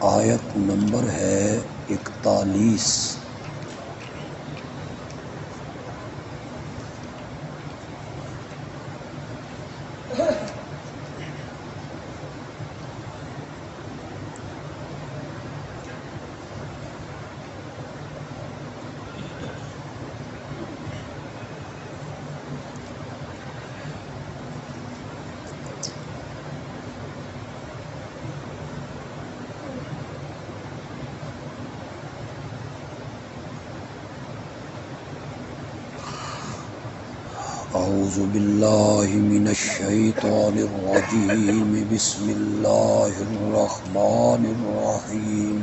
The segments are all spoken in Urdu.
آیت نمبر ہے 41۔ اعوذ باللہ من الشیطان الرجیم، بسم اللہ الرحمن الرحیم۔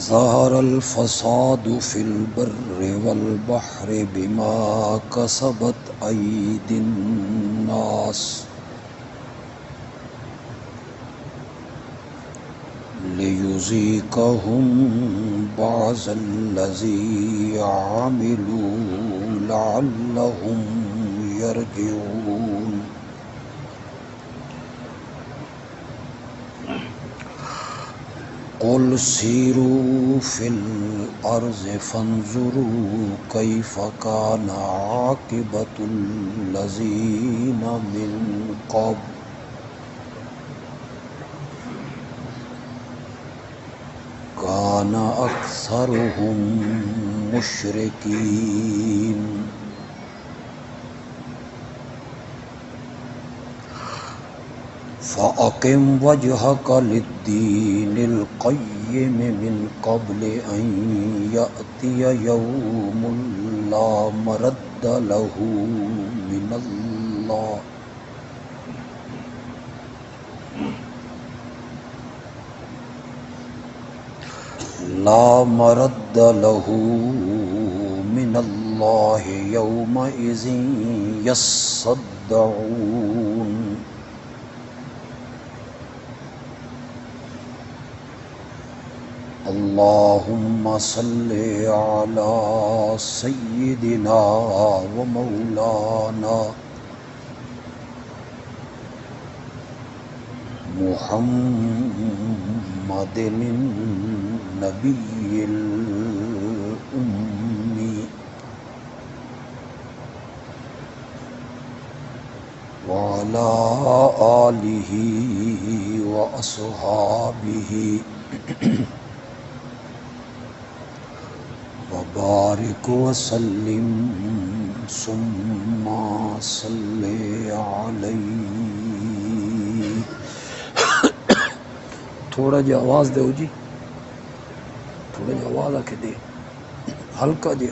ظہر الفساد فی البر والبحر بما کسبت ایدی الناس لیذیقہم بعض الذی عملوا لعلہم یرجعون۔ قل سیروا فی الارض فانظروا کیف کان عاقبۃ الذین من قبل کان اکثرهم مشرکین۔ فَأَقِمْ وَجْهَكَ لِلدِّينِ الْقَيِّمِ مِنْ قَبْلِ أَنْ يَأْتِيَ يَوْمٌ لَا مَرَدَّ لَهُ مِنَ اللَّهِ يَوْمَئِذٍ يَصَّدَّعُونَ۔ اللہم صل علی سیدنا و مولانا محمد النبی الأمی وعلی آلہ وأصحابہ وبارک وسلم ثم صلی علیہ۔ تھوڑا جی آواز دو جی، تھوڑا جی آواز آ کے دے، ہلکا جی۔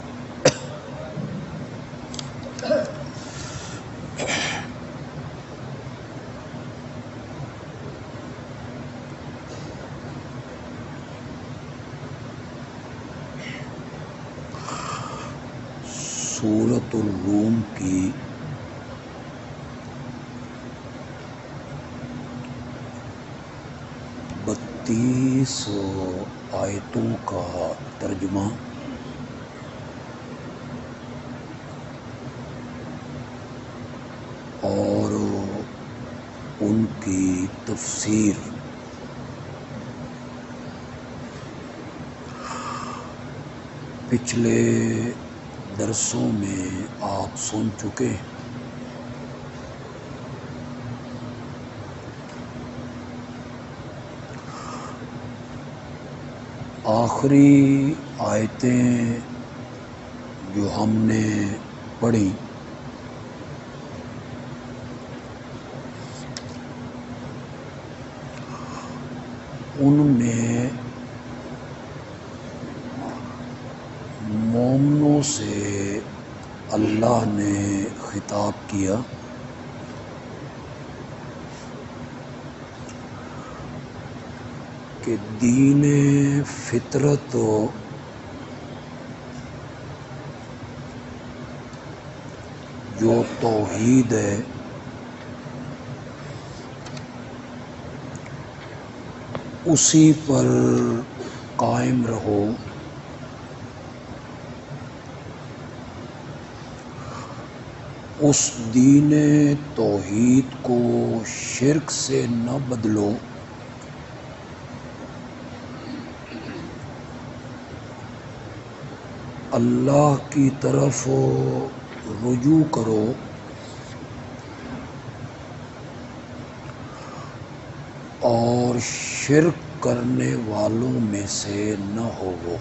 سورۃ الروم کی 32 آیتوں کا ترجمہ اور ان کی تفسیر پچھلے درسوں میں آپ سن چکے۔ آخری آیتیں جو ہم نے پڑھی ان میں مومنوں سے اللہ نے خطاب کیا کہ دین فطرت جو توحید ہے اسی پر قائم رہو، اس دین توحید کو شرک سے نہ بدلو، اللہ کی طرف رجوع کرو، اور شرک کرنے والوں میں سے نہ ہوو۔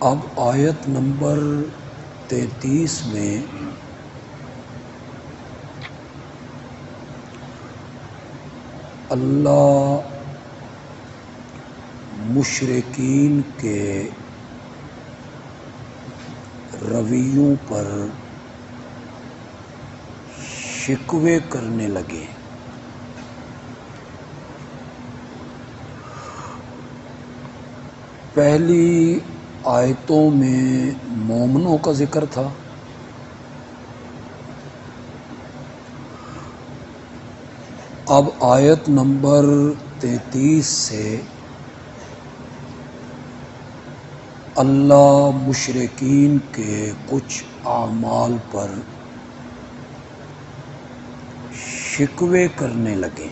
اب آیت نمبر 33 میں اللہ مشرکین کے رویوں پر شکوے کرنے لگے۔ پہلی آیتوں میں مومنوں کا ذکر تھا، اب آیت نمبر 33 سے اللہ مشرکین کے کچھ اعمال پر شکوے کرنے لگے۔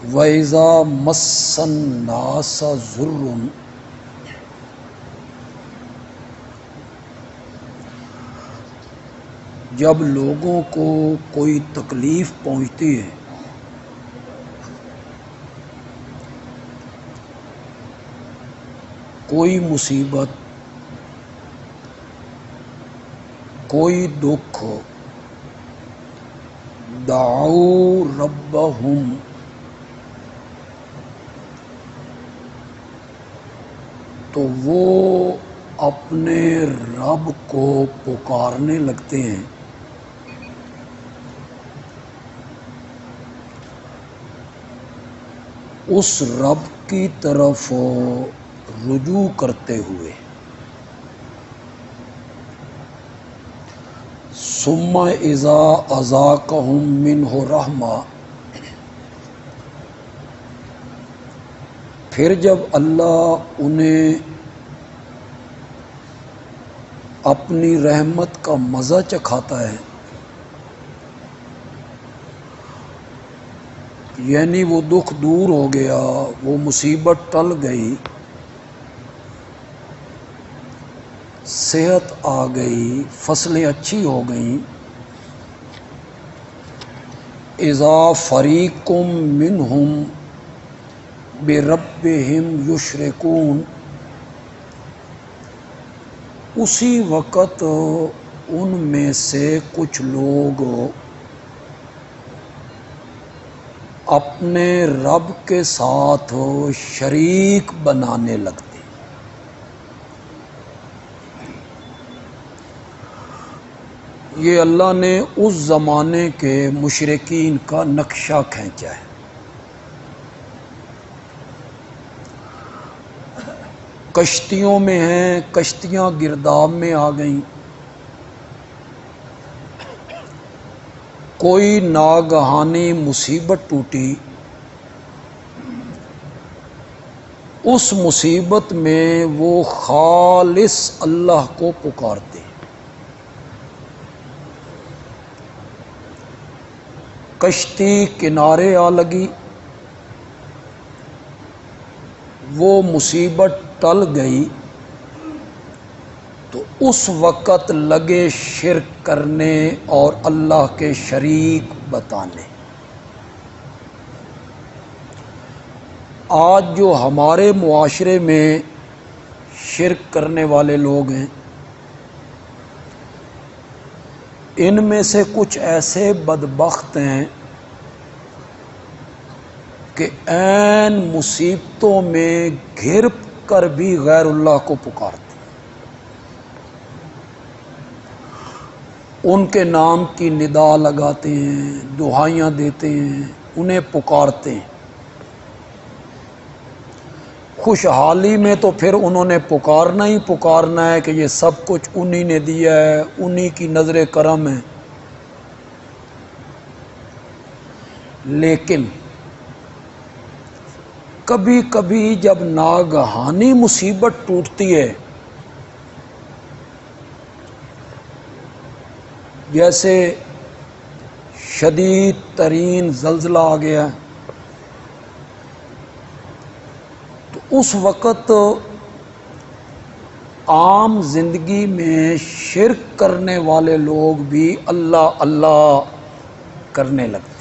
وَإِذَا مَسَّ النَّاسَ ضُرٌّ، جب لوگوں کو کوئی تکلیف پہنچتی ہے، کوئی مصیبت، کوئی دکھ، دعوا ربہم، تو وہ اپنے رب کو پکارنے لگتے ہیں، اس رب کی طرف رجوع کرتے ہوئے۔ ثم اذا اذاقہم منہ رحمہ، پھر جب اللہ انہیں اپنی رحمت کا مزہ چکھاتا ہے، یعنی وہ دکھ دور ہو گیا، وہ مصیبت ٹل گئی، صحت آ گئی، فصلیں اچھی ہو گئیں، اذا فریق منہم بربہم یشرکون، اسی وقت ان میں سے کچھ لوگ اپنے رب کے ساتھ شریک بنانے لگتے۔ یہ اللہ نے اس زمانے کے مشرکین کا نقشہ کھینچا ہے۔ کشتیوں میں ہیں، کشتیاں گرداب میں آ گئیں، کوئی ناگہانی مصیبت ٹوٹی، اس مصیبت میں وہ خالص اللہ کو پکارتے، کشتی کنارے آ لگی، وہ مصیبت ٹل گئی، تو اس وقت لگے شرک کرنے اور اللہ کے شریک بتانے۔ آج جو ہمارے معاشرے میں شرک کرنے والے لوگ ہیں، ان میں سے کچھ ایسے بدبخت ہیں کہ عین مصیبتوں میں گھر کر بھی غیر اللہ کو پکارتے، ان کے نام کی ندا لگاتے ہیں، دعائیاں دیتے ہیں، انہیں پکارتے ہیں۔ خوشحالی میں تو پھر انہوں نے پکارنا ہی پکارنا ہے کہ یہ سب کچھ انہی نے دیا ہے، انہی کی نظر کرم ہے۔ لیکن کبھی کبھی جب ناگہانی مصیبت ٹوٹتی ہے، جیسے شدید ترین زلزلہ آ گیا، تو اس وقت عام زندگی میں شرک کرنے والے لوگ بھی اللہ اللہ کرنے لگتے ہیں۔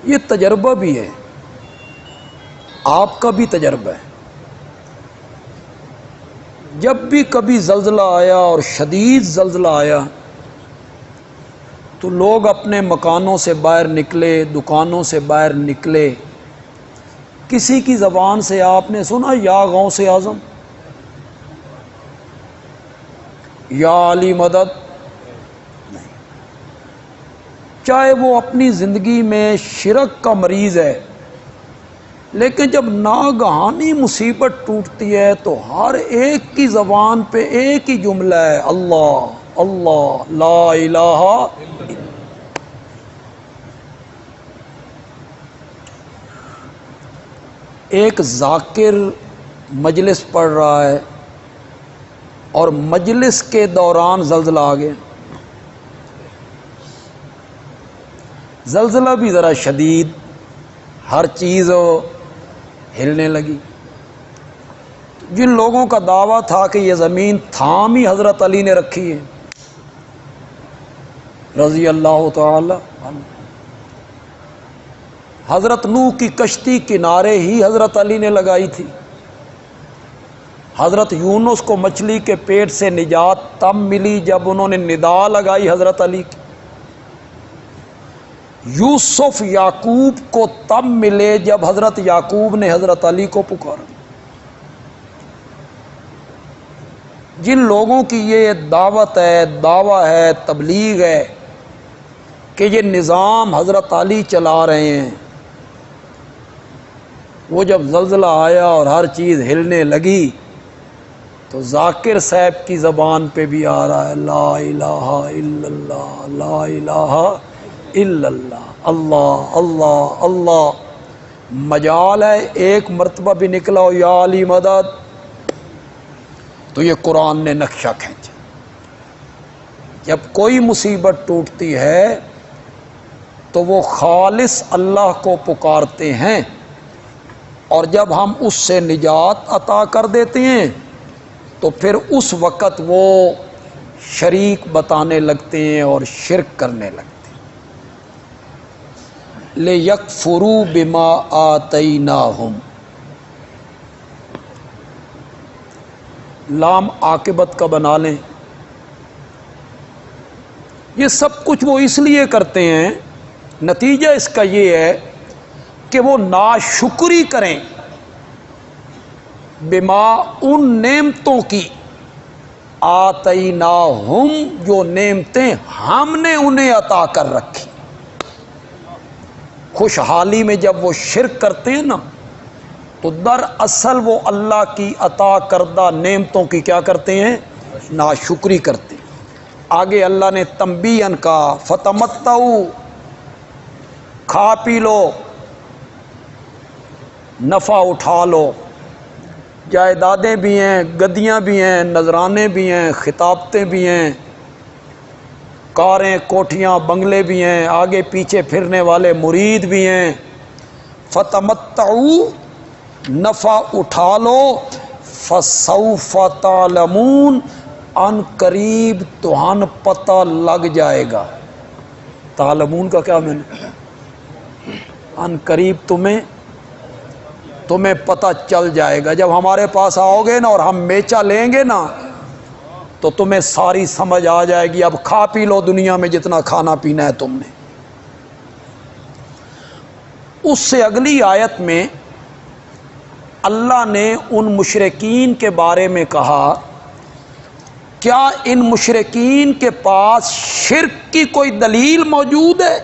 یہ تجربہ بھی ہے، آپ کا بھی تجربہ ہے۔ جب بھی کبھی زلزلہ آیا اور شدید زلزلہ آیا تو لوگ اپنے مکانوں سے باہر نکلے، دکانوں سے باہر نکلے۔ کسی کی زبان سے آپ نے سنا یا غوث اعظم، یا علی مدد؟ نہیں۔ چاہے وہ اپنی زندگی میں شرک کا مریض ہے، لیکن جب ناگہانی مصیبت ٹوٹتی ہے تو ہر ایک کی زبان پہ ایک ہی جملہ ہے، اللہ اللہ لا الہ۔ ایک ذاکر مجلس پڑھ رہا ہے اور مجلس کے دوران زلزلہ آ گیا، زلزلہ بھی ذرا شدید، ہر چیز ہلنے لگی۔ جن لوگوں کا دعویٰ تھا کہ یہ زمین تھام ہی حضرت علی نے رکھی ہے رضی اللہ تعالی عنہ، حضرت نوح کی کشتی کنارے ہی حضرت علی نے لگائی تھی، حضرت یونس کو مچھلی کے پیٹ سے نجات تب ملی جب انہوں نے ندا لگائی حضرت علی کی، یوسف یعقوب کو تب ملے جب حضرت یعقوب نے حضرت علی کو پکارا۔ جن لوگوں کی یہ دعوت ہے، دعویٰ ہے، تبلیغ ہے کہ یہ نظام حضرت علی چلا رہے ہیں، وہ جب زلزلہ آیا اور ہر چیز ہلنے لگی تو ذاکر صاحب کی زبان پہ بھی آ رہا ہے لا الہ الا اللہ، لا الہ الا اللہ، اللہ اللہ اللہ۔ مجال ہے ایک مرتبہ بھی نکلا ہو یا علی مدد، تو یہ قرآن نے نقشہ کھینچا۔ جب کوئی مصیبت ٹوٹتی ہے تو وہ خالص اللہ کو پکارتے ہیں، اور جب ہم اس سے نجات عطا کر دیتے ہیں تو پھر اس وقت وہ شریک بتانے لگتے ہیں اور شرک کرنے لگتے ہیں۔ لِيَكْفُرُوا بِمَا آتَيْنَاهُمْ، لام عاقبت کا بنا لیں۔ یہ سب کچھ وہ اس لیے کرتے ہیں، نتیجہ اس کا یہ ہے کہ وہ ناشکری کریں بما ان نعمتوں کی، آتیناہم جو نعمتیں ہم نے انہیں عطا کر رکھی۔ خوشحالی میں جب وہ شرک کرتے ہیں نا تو دراصل وہ اللہ کی عطا کردہ نعمتوں کی کیا کرتے ہیں؟ ناشکری کرتے ہیں۔ آگے اللہ نے تنبیہاً کہا فتمتعوا، کھا پی لو، نفع اٹھا لو، جائیدادیں بھی ہیں، گدیاں بھی ہیں، نذرانے بھی ہیں، خطابتیں بھی ہیں، کاریں، کوٹھیاں، بنگلے بھی ہیں، آگے پیچھے پھرنے والے مرید بھی ہیں۔ فتمتعوا، نفع اٹھا لو، فسوف تعلمون، ان قریب تمہیں پتہ لگ جائے گا۔ تعلمون کا کیا معنی؟ ان قریب تمہیں پتہ چل جائے گا۔ جب ہمارے پاس آؤ گے نا اور ہم میچا لیں گے نا تو تمہیں ساری سمجھ آ جائے گی۔ اب کھا پی لو دنیا میں جتنا کھانا پینا ہے تم نے۔ اس سے اگلی آیت میں اللہ نے ان مشرکین کے بارے میں کہا، کیا ان مشرکین کے پاس شرک کی کوئی دلیل موجود ہے؟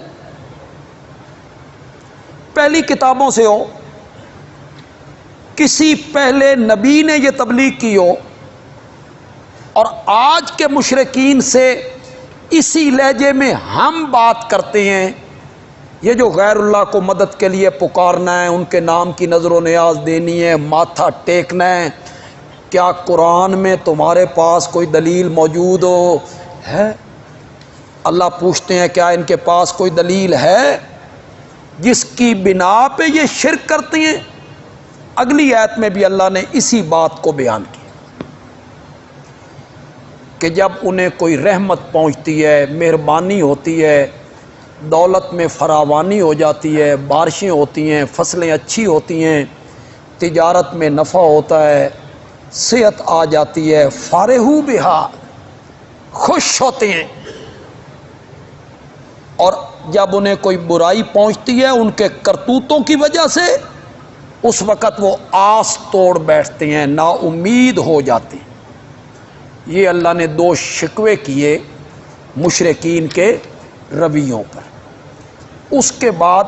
پہلی کتابوں سے ہو، کسی پہلے نبی نے یہ تبلیغ کی ہو، اور آج کے مشرکین سے اسی لہجے میں ہم بات کرتے ہیں. یہ جو غیر اللہ کو مدد کے لیے پکارنا ہے، ان کے نام کی نظر و نیاز دینی ہے، ماتھا ٹیکنا ہے، کیا قرآن میں تمہارے پاس کوئی دلیل موجود ہے؟ اللہ پوچھتے ہیں کیا ان کے پاس کوئی دلیل ہے جس کی بنا پہ یہ شرک کرتے ہیں؟ اگلی آیت میں بھی اللہ نے اسی بات کو بیان کیا کہ جب انہیں کوئی رحمت پہنچتی ہے، مہربانی ہوتی ہے، دولت میں فراوانی ہو جاتی ہے، بارشیں ہوتی ہیں، فصلیں اچھی ہوتی ہیں، تجارت میں نفع ہوتا ہے، صحت آ جاتی ہے، فارحو بہا، خوش ہوتے ہیں. اور جب انہیں کوئی برائی پہنچتی ہے ان کے کرتوتوں کی وجہ سے، اس وقت وہ آس توڑ بیٹھتے ہیں، نا امید ہو جاتے ہیں. یہ اللہ نے دو شکوے کیے مشرکین کے رویوں پر. اس کے بعد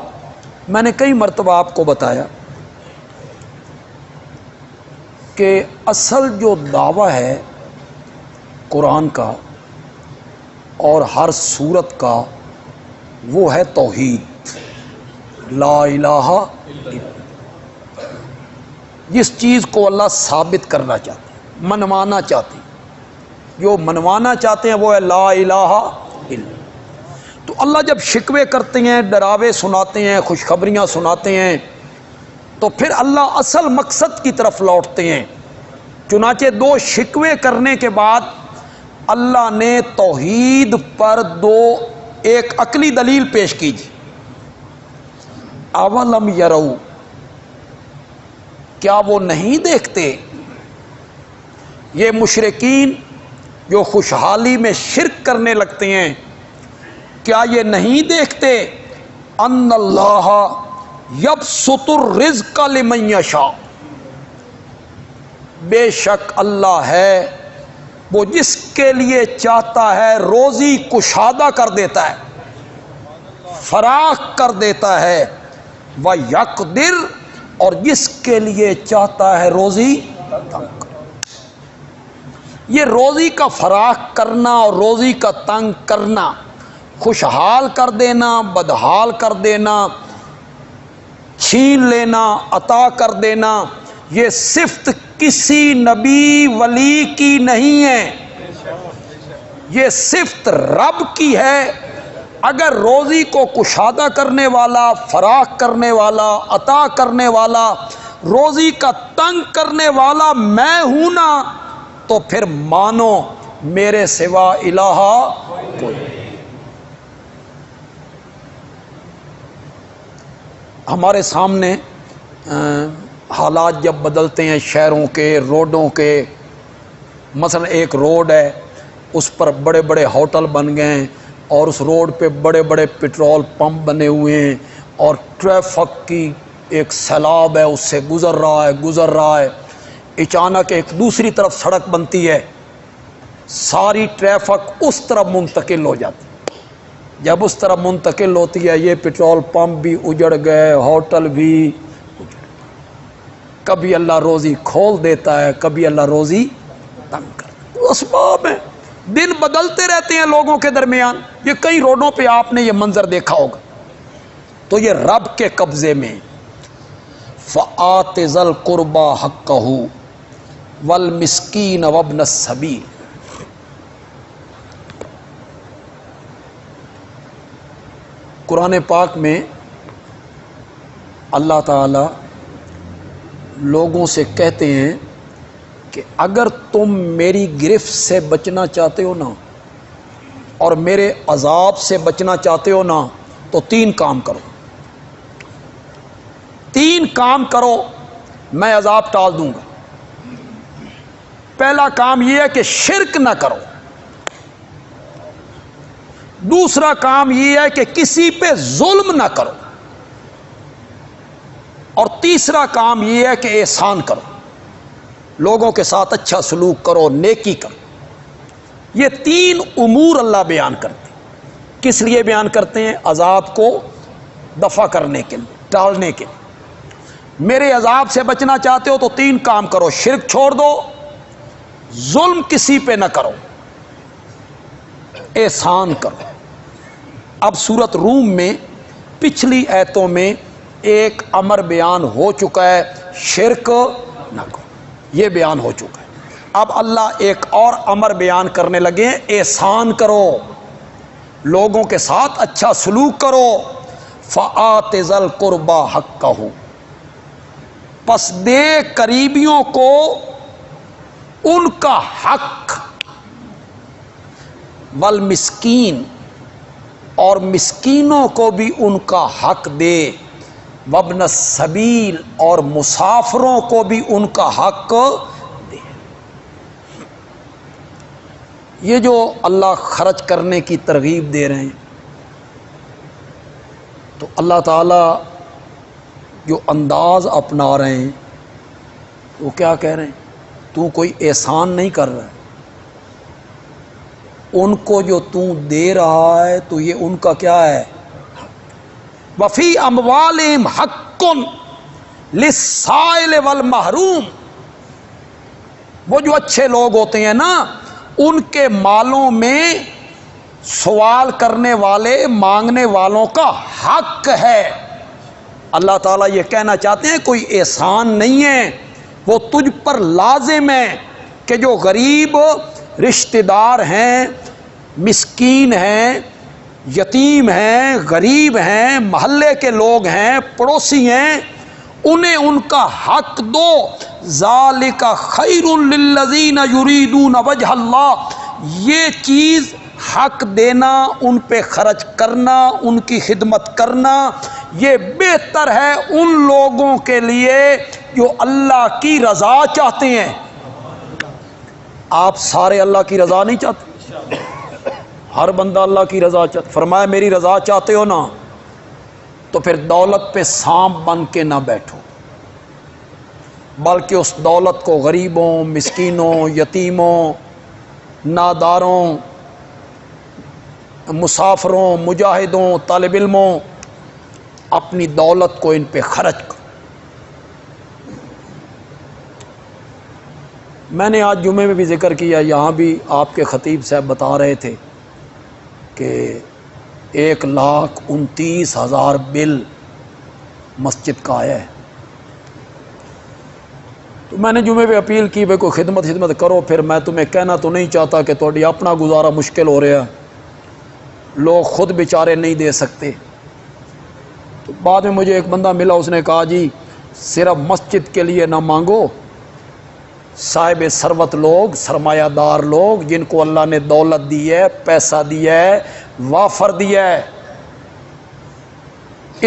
میں نے کئی مرتبہ آپ کو بتایا کہ اصل جو دعویٰ ہے قرآن کا اور ہر سورت کا وہ ہے توحید، لا الہ الا اللہ. جس چیز کو اللہ ثابت کرنا چاہتے ہیں، منوانا چاہتے ہیں، جو منوانا چاہتے ہیں وہ ہے لا الہ الا اللہ. تو اللہ جب شکوے کرتے ہیں، ڈراوے سناتے ہیں، خوشخبریاں سناتے ہیں، تو پھر اللہ اصل مقصد کی طرف لوٹتے ہیں. چنانچہ دو شکوے کرنے کے بعد اللہ نے توحید پر ایک عقلی دلیل پیش کیجیے. اولم یرو، کیا وہ نہیں دیکھتے؟ یہ مشرکین جو خوشحالی میں شرک کرنے لگتے ہیں، کیا یہ نہیں دیکھتے ان اللہ یبسط الرزق لمن یشاء، بے شک اللہ ہے وہ جس کے لیے چاہتا ہے روزی کشادہ کر دیتا ہے، فراخ کر دیتا ہے، وَيَقْدِرُ، اور جس کے لیے چاہتا ہے روزی تنگ. یہ روزی کا فراخ کرنا اور روزی کا تنگ کرنا، خوشحال کر دینا، بدحال کر دینا، چھین لینا، عطا کر دینا، یہ صفت کسی نبی ولی کی نہیں ہے، یہ صفت رب کی ہے. اگر روزی کو کشادہ کرنے والا، فراخ کرنے والا، عطا کرنے والا، روزی کا تنگ کرنے والا میں ہوں نا، تو پھر مانو میرے سوا الہ کوئی. ہمارے سامنے حالات جب بدلتے ہیں شہروں کے، روڈوں کے، مثلا ایک روڈ ہے اس پر بڑے بڑے ہوٹل بن گئے ہیں اور اس روڈ پہ بڑے بڑے پیٹرول پمپ بنے ہوئے ہیں اور ٹریفک کی ایک سیلاب ہے، اس سے گزر رہا ہے. اچانک ایک دوسری طرف سڑک بنتی ہے، ساری ٹریفک اس طرف منتقل ہو جاتی. جب اس طرف منتقل ہوتی ہے، یہ پیٹرول پمپ بھی اجڑ گئے، ہوٹل بھی اجڑ گئے. کبھی اللہ روزی کھول دیتا ہے، کبھی اللہ روزی تنگ کرتا ہے. اسباب ہیں، دن بدلتے رہتے ہیں لوگوں کے درمیان. یہ کئی روڈوں پہ آپ نے یہ منظر دیکھا ہوگا. تو یہ رب کے قبضے میں. فآت ذی القربى حقہ والمسکین وابن السبیل. قرآن پاک میں اللہ تعالی لوگوں سے کہتے ہیں کہ اگر تم میری گرفت سے بچنا چاہتے ہو نا اور میرے عذاب سے بچنا چاہتے ہو نا تو 3 کام کرو. 3 کام کرو، میں عذاب ٹال دوں گا. پہلا کام یہ ہے کہ شرک نہ کرو. دوسرا کام یہ ہے کہ کسی پہ ظلم نہ کرو. اور تیسرا کام یہ ہے کہ احسان کرو، لوگوں کے ساتھ اچھا سلوک کرو، نیکی کرو. یہ 3 امور اللہ بیان کرتے ہیں. کس لیے بیان کرتے ہیں؟ عذاب کو دفع کرنے کے لیے، ٹالنے کے لیے. میرے عذاب سے بچنا چاہتے ہو تو 3 کام کرو. شرک چھوڑ دو، ظلم کسی پہ نہ کرو، احسان کرو۔ اب سورۃ روم میں پچھلی آیتوں میں ایک امر بیان ہو چکا ہے، شرک نہ کرو، یہ بیان ہو چکا ہے۔ اب اللہ ایک اور امر بیان کرنے لگے، احسان کرو، لوگوں کے ساتھ اچھا سلوک کرو۔ فآت ذی القربى حقہ، پس دے قریبیوں کو ان کا حق، والمسکین، اور مسکینوں کو بھی ان کا حق دے، وابن السبیل، اور مسافروں کو بھی ان کا حق دے۔ یہ جو اللہ خرچ کرنے کی ترغیب دے رہے ہیں، تو اللہ تعالیٰ جو انداز اپنا رہے ہیں وہ کیا کہہ رہے ہیں؟ تو کوئی احسان نہیں کر رہا ہے، ان کو جو تو دے رہا ہے تو یہ ان کا کیا ہے؟ وفی اموالہم حق للسائل والمحروم، وہ جو اچھے لوگ ہوتے ہیں نا، ان کے مالوں میں سوال کرنے والے، مانگنے والوں کا حق ہے۔ اللہ تعالیٰ یہ کہنا چاہتے ہیں کوئی احسان نہیں ہے، وہ تجھ پر لازم ہے کہ جو غریب رشتہ دار ہیں، مسکین ہیں، یتیم ہیں، غریب ہیں، محلے کے لوگ ہیں، پڑوسی ہیں، انہیں ان کا حق دو۔ ذالک خیر للذین یریدون وجہ اللہ، یہ چیز حق دینا، ان پہ خرچ کرنا، ان کی خدمت کرنا، یہ بہتر ہے ان لوگوں کے لیے جو اللہ کی رضا چاہتے ہیں۔ آپ سارے اللہ کی رضا نہیں چاہتے، ہر بندہ اللہ کی رضا چاہتا۔ فرمایا میری رضا چاہتے ہو نا تو پھر دولت پہ سانپ بن کے نہ بیٹھو، بلکہ اس دولت کو غریبوں، مسکینوں، یتیموں، ناداروں، مسافروں، مجاہدوں، طالب علموں، اپنی دولت کو ان پہ خرچ کرو۔ میں نے آج جمعے میں بھی ذکر کیا، یہاں بھی آپ کے خطیب صاحب بتا رہے تھے کہ 1,29,000 بل مسجد کا آیا ہے۔ تو میں نے جمعے پہ اپیل کی بھائی کوئی خدمت کرو، پھر میں تمہیں کہنا تو نہیں چاہتا کہ تھوڑی اپنا گزارا مشکل ہو رہا ہے، لوگ خود بیچارے نہیں دے سکتے۔ تو بعد میں مجھے ایک بندہ ملا، اس نے کہا جی صرف مسجد کے لیے نہ مانگو، صاحب ثروت لوگ، سرمایہ دار لوگ، جن کو اللہ نے دولت دی ہے، پیسہ دیا ہے، وافر دیا ہے،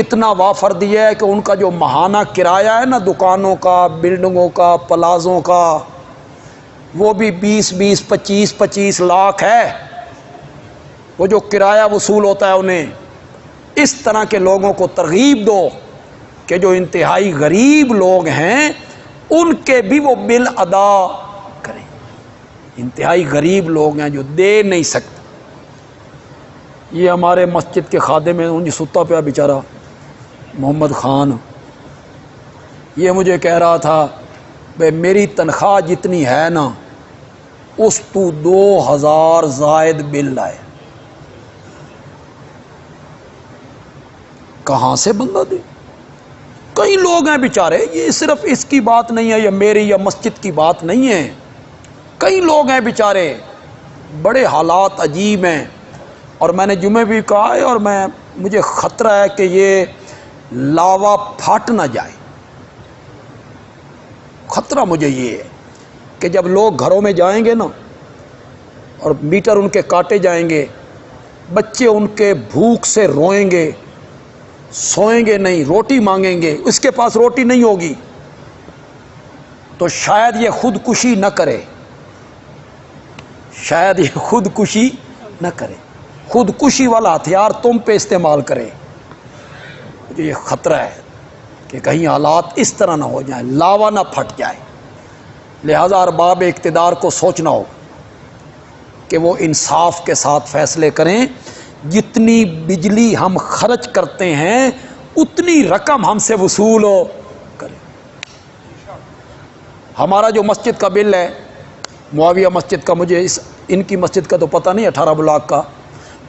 اتنا وافر دیا ہے کہ ان کا جو ماہانہ کرایہ ہے نا دکانوں کا، بلڈنگوں کا، پلازوں کا، وہ بھی 20 25 لاکھ ہے، وہ جو کرایہ وصول ہوتا ہے انہیں۔ اس طرح کے لوگوں کو ترغیب دو کہ جو انتہائی غریب لوگ ہیں ان کے بھی وہ بل ادا کریں۔ انتہائی غریب لوگ ہیں جو دے نہیں سکتے۔ یہ ہمارے مسجد کے خادم ہیں، ان ستا پیا بیچارہ محمد خان، یہ مجھے کہہ رہا تھا بھائی میری تنخواہ جتنی ہے نا اس تو 2000 زائد بل آئے، کہاں سے بندہ دے؟ کئی لوگ ہیں بیچارے، یہ صرف اس کی بات نہیں ہے یا میری یا مسجد کی بات نہیں ہے، کئی لوگ ہیں بیچارے، بڑے حالات عجیب ہیں۔ اور میں نے جمعے بھی کہا ہے، اور مجھے خطرہ ہے کہ یہ لاوا پھٹ نہ جائے، خطرہ مجھے یہ ہے کہ جب لوگ گھروں میں جائیں گے نا اور میٹر ان کے کاٹے جائیں گے، بچے ان کے بھوک سے روئیں گے، سوئیں گے نہیں، روٹی مانگیں گے، اس کے پاس روٹی نہیں ہوگی، تو شاید یہ خودکشی نہ کرے، شاید یہ خودکشی نہ کرے، خودکشی والا ہتھیار تم پہ استعمال کرے۔ مجھے یہ خطرہ ہے کہ کہیں حالات اس طرح نہ ہو جائیں، لاوا نہ پھٹ جائے۔ لہذا ارباب اقتدار کو سوچنا ہو کہ وہ انصاف کے ساتھ فیصلے کریں، جتنی بجلی ہم خرچ کرتے ہیں اتنی رقم ہم سے وصول ہو کریں۔ ہمارا جو مسجد کا بل ہے، معاویہ مسجد کا، مجھے ان کی مسجد کا تو پتہ نہیں 18 بلاک کا،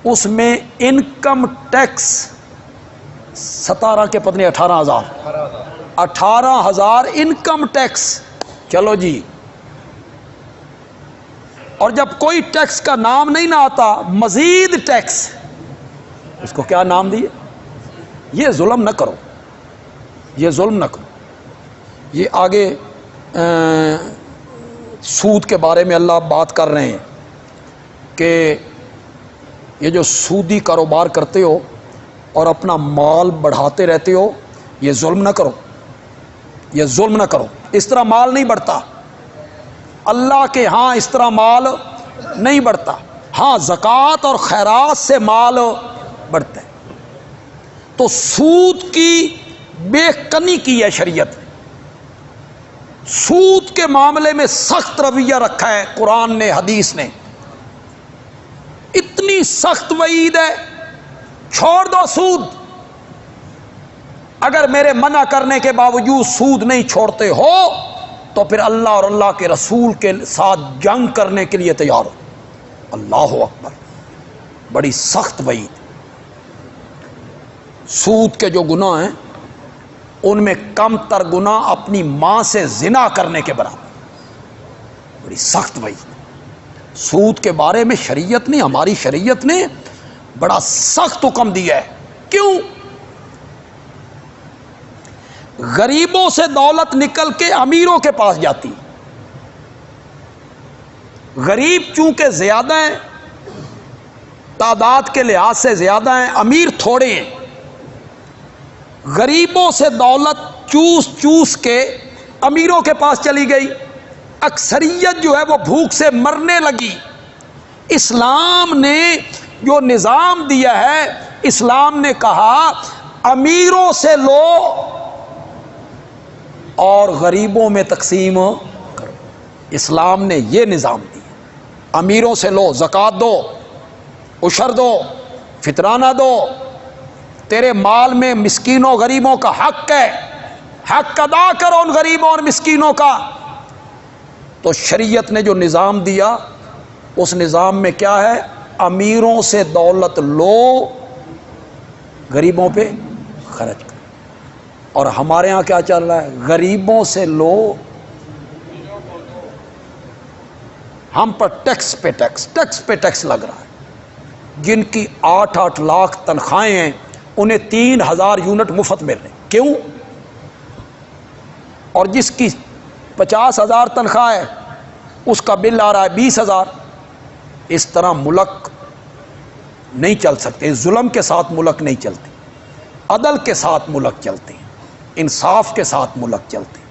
اس میں انکم ٹیکس 17 کے پتہ نہیں 18,000 انکم ٹیکس. چلو جی، اور جب کوئی ٹیکس کا نام نہیں نہ آتا مزید ٹیکس، اس کو کیا نام دیے؟ یہ ظلم نہ کرو، یہ ظلم نہ کرو. یہ آگے سود کے بارے میں اللہ بات کر رہے ہیں کہ یہ جو سودی کاروبار کرتے ہو اور اپنا مال بڑھاتے رہتے ہو، یہ ظلم نہ کرو، یہ ظلم نہ کرو. اس طرح مال نہیں بڑھتا اللہ کے ہاں، اس طرح مال نہیں بڑھتا. ہاں زکوٰۃ اور خیرات سے مال بڑھتا ہے. تو سود کی بے کنی کی ہے شریعت نے، سود کے معاملے میں سخت رویہ رکھا ہے قرآن نے، حدیث نے. اتنی سخت وعید ہے، چھوڑ دو سود. اگر میرے منع کرنے کے باوجود سود نہیں چھوڑتے ہو تو پھر اللہ اور اللہ کے رسول کے ساتھ جنگ کرنے کے لیے تیار ہو. اللہ اکبر، بڑی سخت وعید. سود کے جو گناہ ہیں ان میں کم تر گناہ اپنی ماں سے زنا کرنے کے برابر. بڑی سخت وعید. سود کے بارے میں شریعت نے، ہماری شریعت نے بڑا سخت حکم دیا ہے. کیوں؟ غریبوں سے دولت نکل کے امیروں کے پاس جاتی. غریب چونکہ زیادہ ہیں، تعداد کے لحاظ سے زیادہ ہیں، امیر تھوڑے ہیں. غریبوں سے دولت چوس چوس کے امیروں کے پاس چلی گئی. اکثریت جو ہے وہ بھوک سے مرنے لگی. اسلام نے جو نظام دیا ہے، اسلام نے کہا امیروں سے لو اور غریبوں میں تقسیم کرو. اسلام نے یہ نظام دیا. امیروں سے لو، زکوٰۃ دو، عشر دو، فطرانہ دو. تیرے مال میں مسکینوں غریبوں کا حق ہے، حق ادا کرو ان غریبوں اور مسکینوں کا. تو شریعت نے جو نظام دیا اس نظام میں کیا ہے؟ امیروں سے دولت لو، غریبوں پہ خرچ کرو. اور ہمارے ہاں کیا چل رہا ہے؟ غریبوں سے لو، ہم پر ٹیکس پہ ٹیکس، ٹیکس پہ ٹیکس لگ رہا ہے. جن کی 8-8 لاکھ تنخواہیں ہیں انہیں 3,000 یونٹ مفت مل رہے. کیوں؟ اور جس کی 50,000 تنخواہ ہے اس کا بل آ رہا ہے 20,000. اس طرح ملک نہیں چل سکتے. ظلم کے ساتھ ملک نہیں چلتے، عدل کے ساتھ ملک چلتے ہیں، انصاف کے ساتھ ملک چلتے ہیں.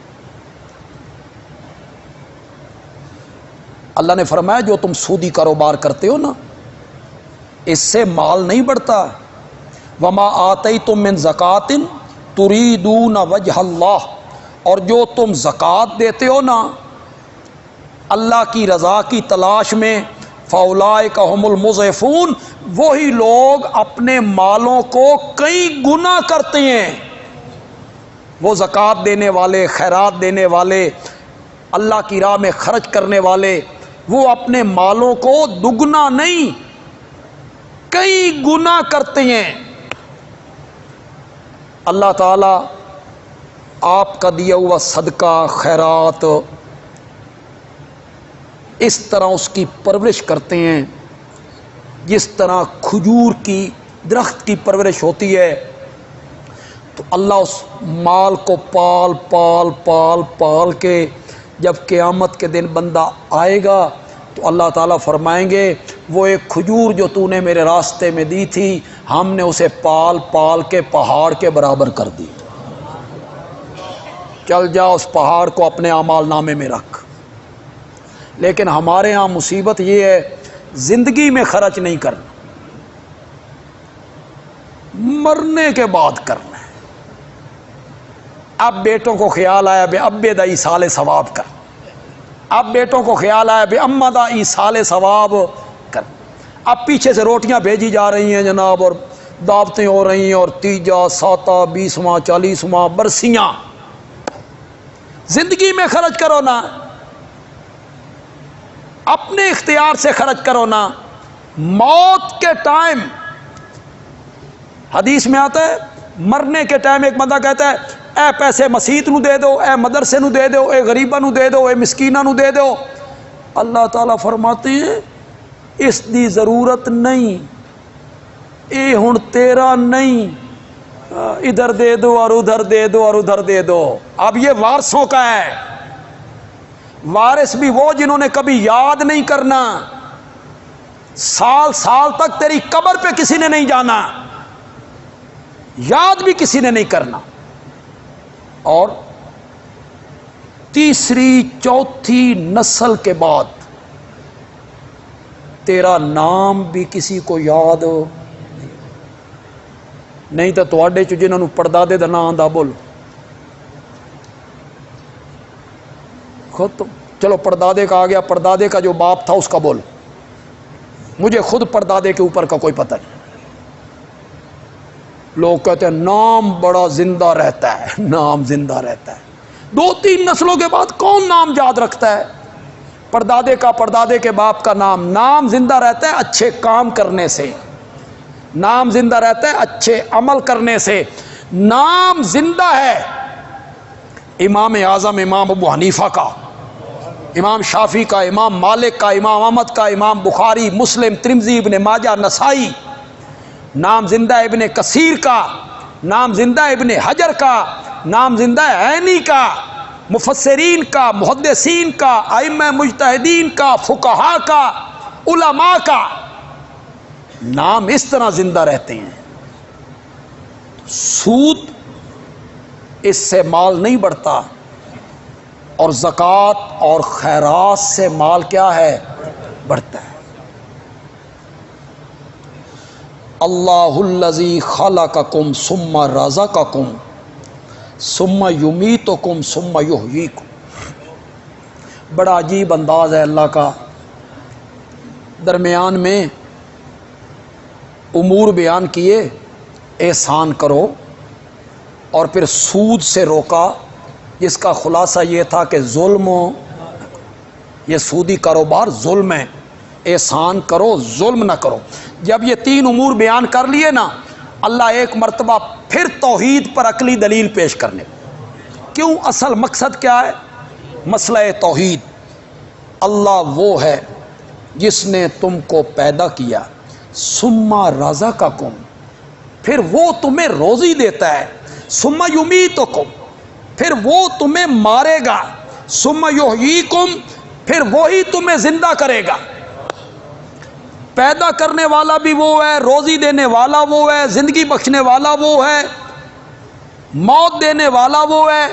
اللہ نے فرمایا جو تم سودی کاروبار کرتے ہو نا، اس سے مال نہیں بڑھتا. وما آتیتم من زکوٰۃ تریدون وجہ اللہ، اور جو تم زکوٰۃ دیتے ہو نا اللہ کی رضا کی تلاش میں، فاولئک هم المضعفون، وہی لوگ اپنے مالوں کو کئی گنا کرتے ہیں. وہ زکوٰۃ دینے والے، خیرات دینے والے، اللہ کی راہ میں خرچ کرنے والے، وہ اپنے مالوں کو دگنا نہیں کئی گنا کرتے ہیں. اللہ تعالیٰ آپ کا دیا ہوا صدقہ، خیرات اس طرح اس کی پرورش کرتے ہیں جس طرح کھجور کی درخت کی پرورش ہوتی ہے. تو اللہ اس مال کو پال پال پال پال کے جب قیامت کے دن بندہ آئے گا تو اللہ تعالیٰ فرمائیں گے وہ ایک کھجور جو تو نے میرے راستے میں دی تھی، ہم نے اسے پال پال کے پہاڑ کے برابر کر دی. چل جا اس پہاڑ کو اپنے اعمال نامے میں رکھ. لیکن ہمارے ہاں مصیبت یہ ہے زندگی میں خرچ نہیں کرنا، مرنے کے بعد کرنا ہے. اب بیٹوں کو خیال آیا بے ابے دا ایصال ثواب کر، اب بیٹوں کو خیال آیا بے اما دا ایصال ثواب کر. اب پیچھے سے روٹیاں بھیجی جا رہی ہیں جناب، اور دعوتیں ہو رہی ہیں، اور تیجا، ساتاں، 20واں، 40واں، برسیاں. زندگی میں خرچ کرو نا. اپنے اختیار سے خرچ کرو نا. موت کے ٹائم حدیث میں آتا ہے مرنے کے ٹائم ایک بندہ کہتا ہے اے پیسے مسجد نو دے دو, اے مدرسے نو دے دو, اے غریباں نو دے دو, اے مسکیناں نو دے دو. اللہ تعالیٰ فرماتے ہیں اس دی ضرورت نہیں, اے ہن تیرا نہیں, ادھر دے دو اور ادھر دے دو اور ادھر دے دو. اب یہ وارثوں کا ہے. وارث بھی وہ جنہوں نے کبھی یاد نہیں کرنا, سال سال تک تیری قبر پہ کسی نے نہیں جانا, یاد بھی کسی نے نہیں کرنا. اور تیسری چوتھی نسل کے بعد تیرا نام بھی کسی کو یاد نہیں تو تواڈے چ جنہاں نوں پردادے دا نام آندا بول خود تو چلو پردادے کا آ گیا, پردادے کا جو باپ تھا اس کا بول. مجھے خود پردادے کے اوپر کا کوئی پتہ نہیں. لوگ کہتے ہیں نام بڑا زندہ رہتا ہے, نام زندہ رہتا ہے. 2-3 نسلوں کے بعد کون نام یاد رکھتا ہے؟ پردادے کا, پردادے کے باپ کا نام. نام زندہ رہتا ہے اچھے کام کرنے سے, نام زندہ رہتا ہے اچھے عمل کرنے سے. نام زندہ ہے امام اعظم امام ابو حنیفہ کا, امام شافعی کا, امام مالک کا, امام احمد کا, امام بخاری, مسلم, ترمذی, ابن ماجہ, نسائی. نام زندہ ہے ابن کثیر کا, نام زندہ ہے ابن حجر کا, نام زندہ ہے عینی کا, مفسرین کا, محدثین کا, ائمہ مجتہدین کا, فقہاء کا, علماء کا. نام اس طرح زندہ رہتے ہیں. سود اس سے مال نہیں بڑھتا, اور زکوٰۃ اور خیرات سے مال کیا ہے؟ بڑھتا ہے. اللہ الذی خلقکم ثم رزقکم ثم یمیتکم ثم یحییکم. بڑا عجیب انداز ہے اللہ کا. درمیان میں امور بیان کیے, احسان کرو, اور پھر سود سے روکا, جس کا خلاصہ یہ تھا کہ ظلم, یہ سودی کاروبار ظلم ہے, احسان کرو ظلم نہ کرو. جب یہ 3 امور بیان کر لیے نا, اللہ ایک مرتبہ پھر توحید پر عقلی دلیل پیش کرنے. کیوں؟ اصل مقصد کیا ہے؟ مسئلہ توحید. اللہ وہ ہے جس نے تم کو پیدا کیا, ثم رزقکم, پھر وہ تمہیں روزی دیتا ہے, ثم یمیتکم, پھر وہ تمہیں مارے گا, ثم یحییکم, پھر وہی تمہیں زندہ کرے گا. پیدا کرنے والا بھی وہ ہے, روزی دینے والا وہ ہے, زندگی بخشنے والا وہ ہے, موت دینے والا وہ ہے,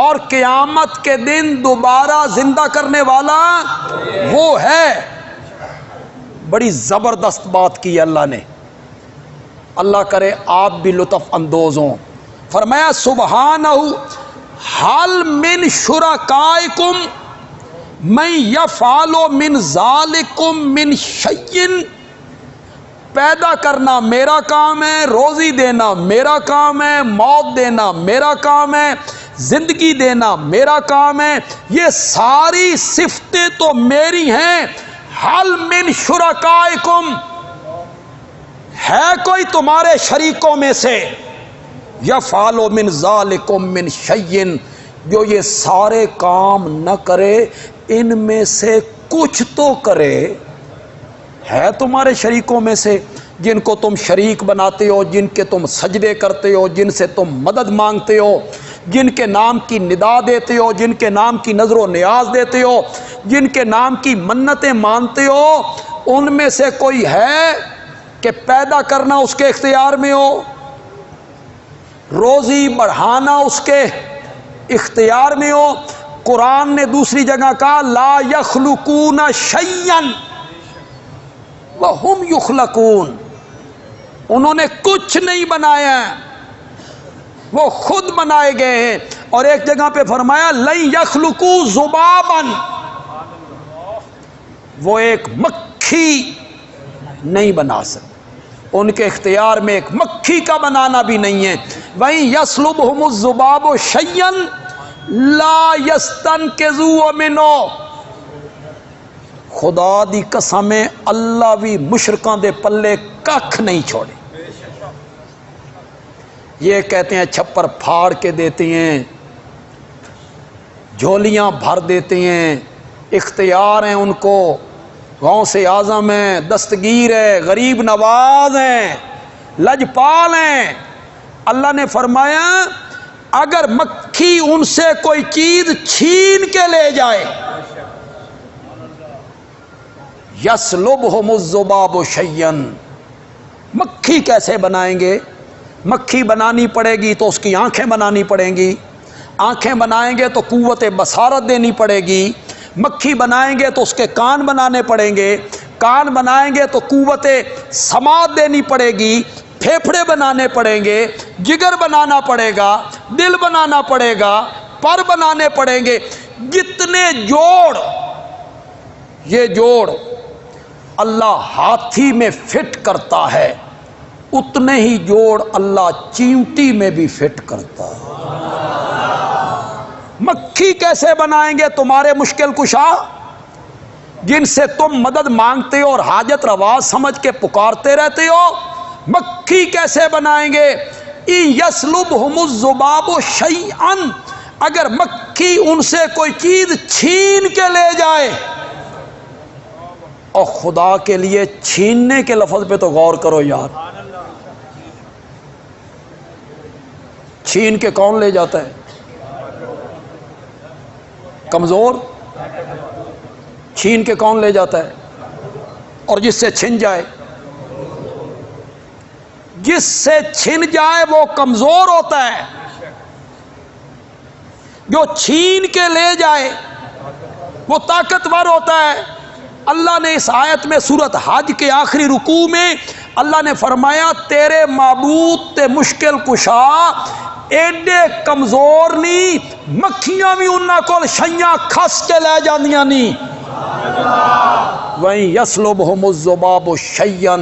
اور قیامت کے دن دوبارہ زندہ کرنے والا وہ ہے. بڑی زبردست بات کی اللہ نے. اللہ کرے آپ بھی لطف اندوز ہوں. فرمایا سبحانہ حل من شرکائکم من یفعل من ذالکم من شیء. پیدا کرنا میرا کام ہے, روزی دینا میرا کام ہے, موت دینا میرا کام ہے, زندگی دینا میرا کام ہے. یہ ساری صفتیں تو میری ہیں. حل من شرکائکم, ہے کوئی تمہارے شریکوں میں سے, یفعل من ذالکم من شیء, جو یہ سارے کام نہ کرے, ان میں سے کچھ تو کرے. ہے تمہارے شریکوں میں سے جن کو تم شریک بناتے ہو, جن کے تم سجدے کرتے ہو, جن سے تم مدد مانگتے ہو, جن کے نام کی ندا دیتے ہو, جن کے نام کی نظر و نیاز دیتے ہو, جن کے نام کی منتیں مانتے ہو. ان میں سے کوئی ہے کہ پیدا کرنا اس کے اختیار میں ہو, روزی بڑھانا اس کے اختیار میں ہو؟ قرآن نے دوسری جگہ کہا لا یخلقون شیئا وہم یخلقون. انہوں نے کچھ نہیں بنایا, وہ خود بنائے گئے ہیں. اور ایک جگہ پہ فرمایا لن یخلقوا ذبابا, وہ ایک مکھی نہیں بنا سکتے, ان کے اختیار میں ایک مکھی کا بنانا بھی نہیں ہے. وہیں یسلبہم الذباب شیئا لا یستنقذوا منہ, خدا دی قسم اللہ بھی مشرکاں دے پلے ککھ نہیں چھوڑے. یہ کہتے ہیں چھپر پھاڑ کے دیتے ہیں، جھولیاں بھر دیتے ہیں، اختیار ہیں ان کو، غوث اعظم ہیں، دستگیر ہے، غریب نواز ہیں، لجپال ہیں. اللہ نے فرمایا اگر مکھی ان سے کوئی چیز چھین کے لے جائے، یسلبہم الذباب شیئا، مکھی کیسے بنائیں گے؟ مکھی بنانی پڑے گی تو اس کی آنکھیں بنانی پڑیں گی، آنکھیں بنائیں گے تو قوت بصارت دینی پڑے گی، مکھی بنائیں گے تو اس کے کان بنانے پڑیں گے، کان بنائیں گے تو قوت سماعت دینی پڑے گی، پھیپھڑے بنانے پڑیں گے، جگر بنانا پڑے گا، دل بنانا پڑے گا، پر بنانے پڑیں گے. جتنے جوڑ، یہ جوڑ اللہ ہاتھی میں فٹ کرتا ہے، اتنے ہی جوڑ اللہ چیونٹی میں بھی فٹ کرتا ہے. مکھی کیسے بنائیں گے تمہارے مشکل کشا جن سے تم مدد مانگتے ہو اور حاجت روا سمجھ کے پکارتے رہتے ہو؟ مکھی کیسے بنائیں گے؟ یسلبہم الذباب شیئا، اگر مکھی ان سے کوئی چیز چھین کے لے جائے. اور خدا کے لیے چھیننے کے لفظ پہ تو غور کرو یار. چھین کے کون لے جاتا ہے؟ کمزور. چھین کے کون لے جاتا ہے؟ اور جس سے چھن جائے، جس سے چھن جائے وہ کمزور ہوتا ہے، جو چھین کے لے جائے وہ طاقتور ہوتا ہے. اللہ نے اس آیت میں سورۃ حج کے آخری رکوع میں اللہ نے فرمایا تیرے معبود تے مشکل کشا ایڈے کمزور نہیں، مکھیاں بھی انہاں کول شیاں کھس کے لے جاندیاں نہیں. وَإِن يَسْلُبْهُمُ الذُّبَابُ شَيْئًا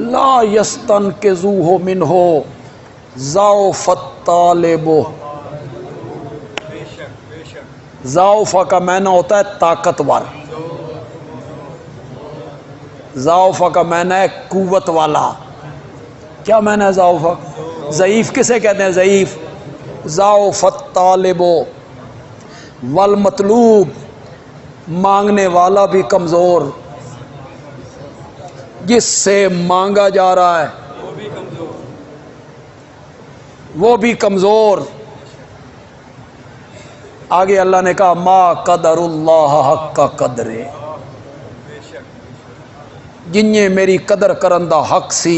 لَا يَسْتَنْقِذُوهُ مِنْهُ ضَعُفَ الطَّالِبُ. ضعف کا معنی ہوتا ہے طاقتور، ضعف کا معنی ہے قوت والا. کیا معنی ہے ضعف؟ ضعیف کسے کہتے ہیں؟ ضعیف. ضعف الطالب والمطلوب، مانگنے والا بھی کمزور، جس سے مانگا جا رہا ہے وہ بھی کمزور. آگے اللہ نے کہا ما قدر اللہ حق قدر، جنہیں میری قدر کرن دا حق سی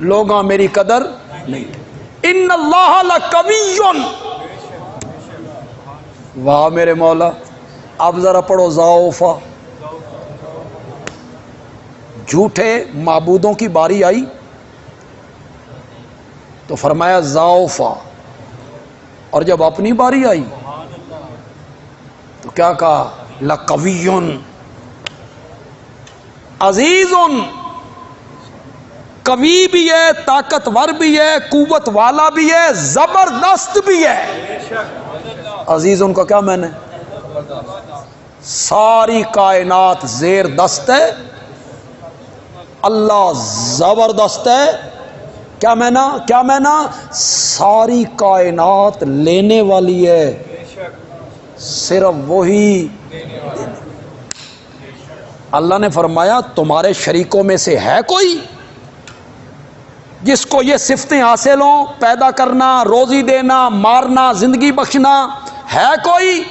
لوگاں میری قدر نہیں. ان اللہ لقوی، واہ میرے مولا. اب ذرا پڑھو ضعفا. جھوٹے معبودوں کی باری آئی تو فرمایا ضعفا، اور جب اپنی باری آئی تو کیا کہا؟ لقوی عزیز. قوی بھی ہے، طاقتور بھی ہے، قوت والا بھی ہے، زبردست بھی ہے. عزیز ان کا کیا معنی ہے؟ ساری کائنات زیر دست ہے، اللہ زبردست ہے. کیا معنی؟ کیا معنی؟ ساری کائنات لینے والی ہے، صرف وہی. اللہ نے فرمایا تمہارے شریکوں میں سے ہے کوئی جس کو یہ صفتیں حاصل ہوں؟ پیدا کرنا، روزی دینا، مارنا، زندگی بخشنا. ہے کوئی؟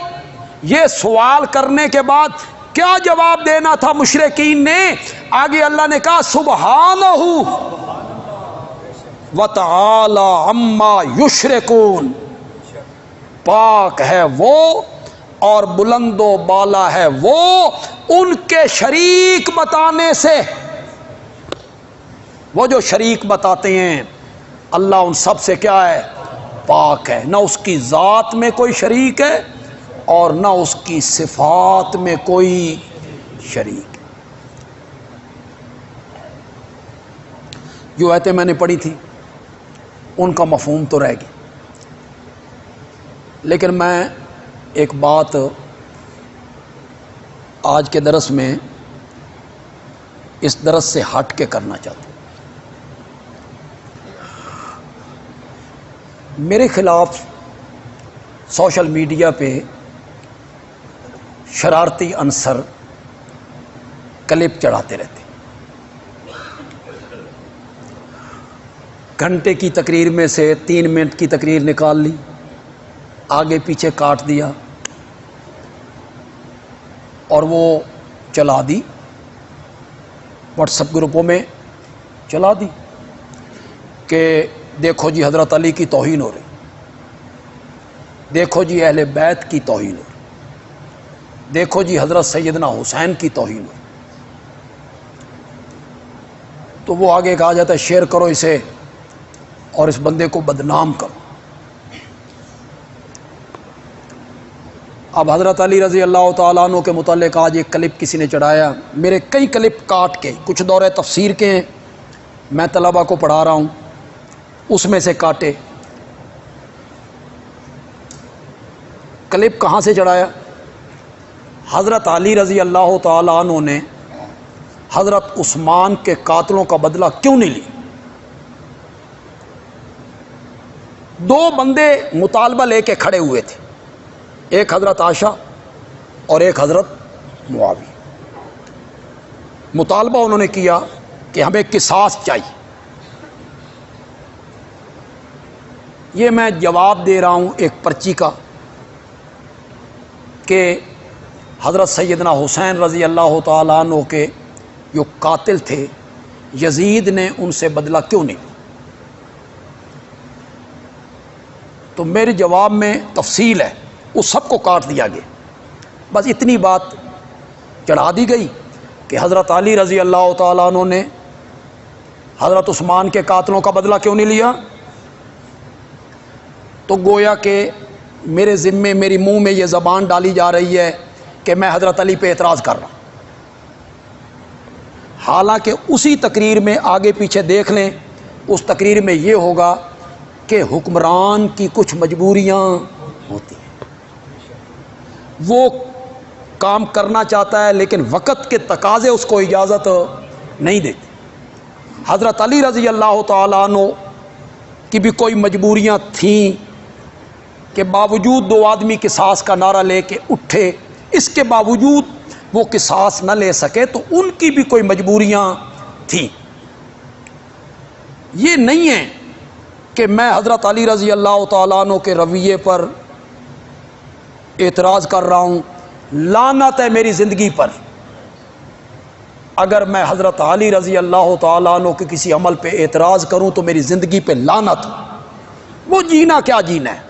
یہ سوال کرنے کے بعد کیا جواب دینا تھا مشرکین نے؟ آگے اللہ نے کہا سبحانہ وتعالی عما یشرکون، پاک ہے وہ اور بلند و بالا ہے وہ ان کے شریک بتانے سے. وہ جو شریک بتاتے ہیں اللہ ان سب سے کیا ہے؟ پاک ہے. نہ اس کی ذات میں کوئی شریک ہے اور نہ اس کی صفات میں کوئی شریک. جو آیتیں میں نے پڑھی تھی ان کا مفہوم تو رہ گیا، لیکن میں ایک بات آج کے درس میں اس درس سے ہٹ کے کرنا چاہتا ہوں۔ میرے خلاف سوشل میڈیا پہ شرارتی عنصر کلپ چڑھاتے رہتے، گھنٹے کی تقریر میں سے 3 منٹ کی تقریر نکال لی، آگے پیچھے کاٹ دیا اور وہ چلا دی، واٹس ایپ گروپوں میں چلا دی کہ دیکھو جی حضرت علی کی توہین ہو رہی، دیکھو جی اہل بیت کی توہین ہو رہی، دیکھو جی حضرت سیدنا حسین کی توہین ہو رہی۔ تو وہ آگے کہا جاتا ہے شیئر کرو اسے اور اس بندے کو بدنام کرو۔ اب حضرت علی رضی اللہ تعالیٰ عنہ کے متعلق آج ایک کلپ کسی نے چڑھایا، میرے کئی کلپ کاٹ کے، کچھ دورہ تفسیر کے ہیں، میں طلبہ کو پڑھا رہا ہوں، اس میں سے کاٹے۔ کلپ کہاں سے چڑھایا؟ حضرت علی رضی اللہ تعالیٰ عنہ نے حضرت عثمان کے قاتلوں کا بدلہ کیوں نہیں لی؟ 2 بندے مطالبہ لے کے کھڑے ہوئے تھے، ایک حضرت عائشہ اور ایک حضرت معاویہ۔ مطالبہ انہوں نے کیا کہ ہمیں قصاص چاہیے۔ یہ میں جواب دے رہا ہوں ایک پرچی کا کہ حضرت سیدنا حسین رضی اللہ تعالیٰ عنہ کے جو قاتل تھے، یزید نے ان سے بدلہ کیوں نہیں؟ تو میرے جواب میں تفصیل ہے، اس سب کو کاٹ دیا گیا، بس اتنی بات چڑھا دی گئی کہ حضرت علی رضی اللہ تعالیٰ عنہ نے حضرت عثمان کے قاتلوں کا بدلہ کیوں نہیں لیا؟ تو گویا کہ میرے ذمے، میری منہ میں یہ زبان ڈالی جا رہی ہے کہ میں حضرت علی پہ اعتراض کر رہا ہوں، حالانکہ اسی تقریر میں آگے پیچھے دیکھ لیں، اس تقریر میں یہ ہوگا کہ حکمران کی کچھ مجبوریاں ہوتی ہیں، وہ کام کرنا چاہتا ہے لیکن وقت کے تقاضے اس کو اجازت نہیں دیتے۔ حضرت علی رضی اللہ تعالیٰ عنہ کی بھی کوئی مجبوریاں تھیں کہ باوجود 2 آدمی قصاص کا نعرہ لے کے اٹھے، اس کے باوجود وہ قصاص نہ لے سکے، تو ان کی بھی کوئی مجبوریاں تھیں۔ یہ نہیں ہے کہ میں حضرت علی رضی اللہ تعالیٰ عنہ کے رویے پر اعتراض کر رہا ہوں، لعنت ہے میری زندگی پر اگر میں حضرت علی رضی اللہ تعالیٰ عنہ کے کسی عمل پہ اعتراض کروں تو میری زندگی پہ لعنت۔ وہ جینا کیا جینا ہے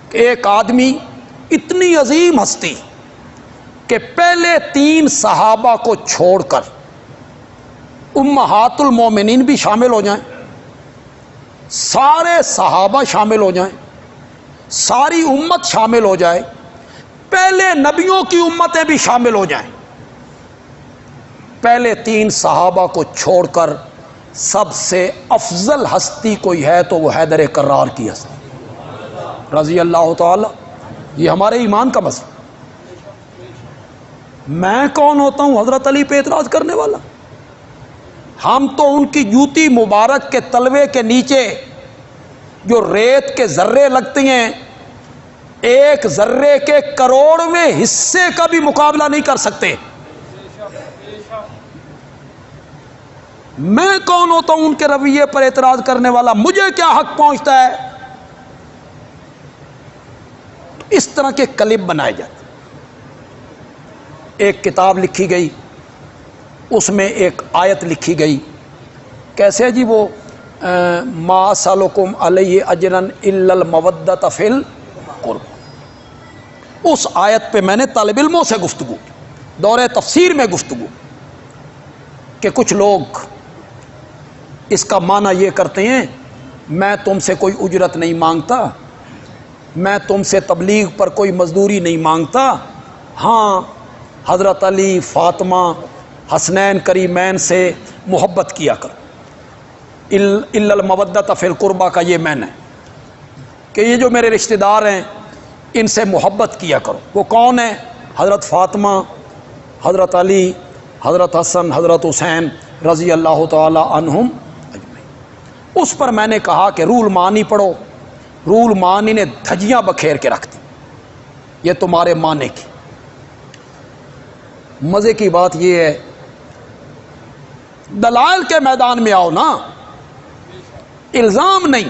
کہ ایک آدمی اتنی عظیم ہستی کہ پہلے 3 صحابہ کو چھوڑ کر امہات المومنین بھی شامل ہو جائیں، سارے صحابہ شامل ہو جائیں، ساری امت شامل ہو جائے، پہلے نبیوں کی امتیں بھی شامل ہو جائیں، پہلے 3 صحابہ کو چھوڑ کر سب سے افضل ہستی کوئی ہے تو وہ حیدر کرار کی ہستی رضی اللہ تعالی۔ یہ ہمارے ایمان کا مسئلہ۔ میں کون ہوتا ہوں حضرت علی پہ اعتراض کرنے والا؟ ہم تو ان کی جوتی مبارک کے تلوے کے نیچے جو ریت کے ذرے لگتے ہیں، 1 ذرے کے کروڑویں حصے کا بھی مقابلہ نہیں کر سکتے۔ میں کون ہوتا ہوں ان کے رویے پر اعتراض کرنے والا؟ مجھے کیا حق پہنچتا ہے؟ اس طرح کے کلپ بنائے جاتے۔ ایک کتاب لکھی گئی، اس میں ایک آیت لکھی گئی، کیسے جی وہ ما سالکم علیہ اجرن الا المودۃ فی القربہ۔ اس آیت پہ میں نے طالب علموں سے گفتگو، دورہ تفسیر میں گفتگو، کہ کچھ لوگ اس کا معنی یہ کرتے ہیں میں تم سے کوئی اجرت نہیں مانگتا، میں تم سے تبلیغ پر کوئی مزدوری نہیں مانگتا، ہاں حضرت علی، فاطمہ، حسنین کریمین سے محبت کیا کرو، الا المودۃ فی القربہ کا یہ معنی ہے کہ یہ جو میرے رشتہ دار ہیں ان سے محبت کیا کرو۔ وہ کون ہیں؟ حضرت فاطمہ، حضرت علی، حضرت حسن، حضرت حسین رضی اللہ تعالی عنہم اجمعین۔ اس پر میں نے کہا کہ رول مانی پڑھو، رول مانی نے دھجیاں بکھیر کے رکھ دی، یہ تمہارے معنی کی۔ مزے کی بات یہ ہے، دلائل کے میدان میں آؤ نا، الزام نہیں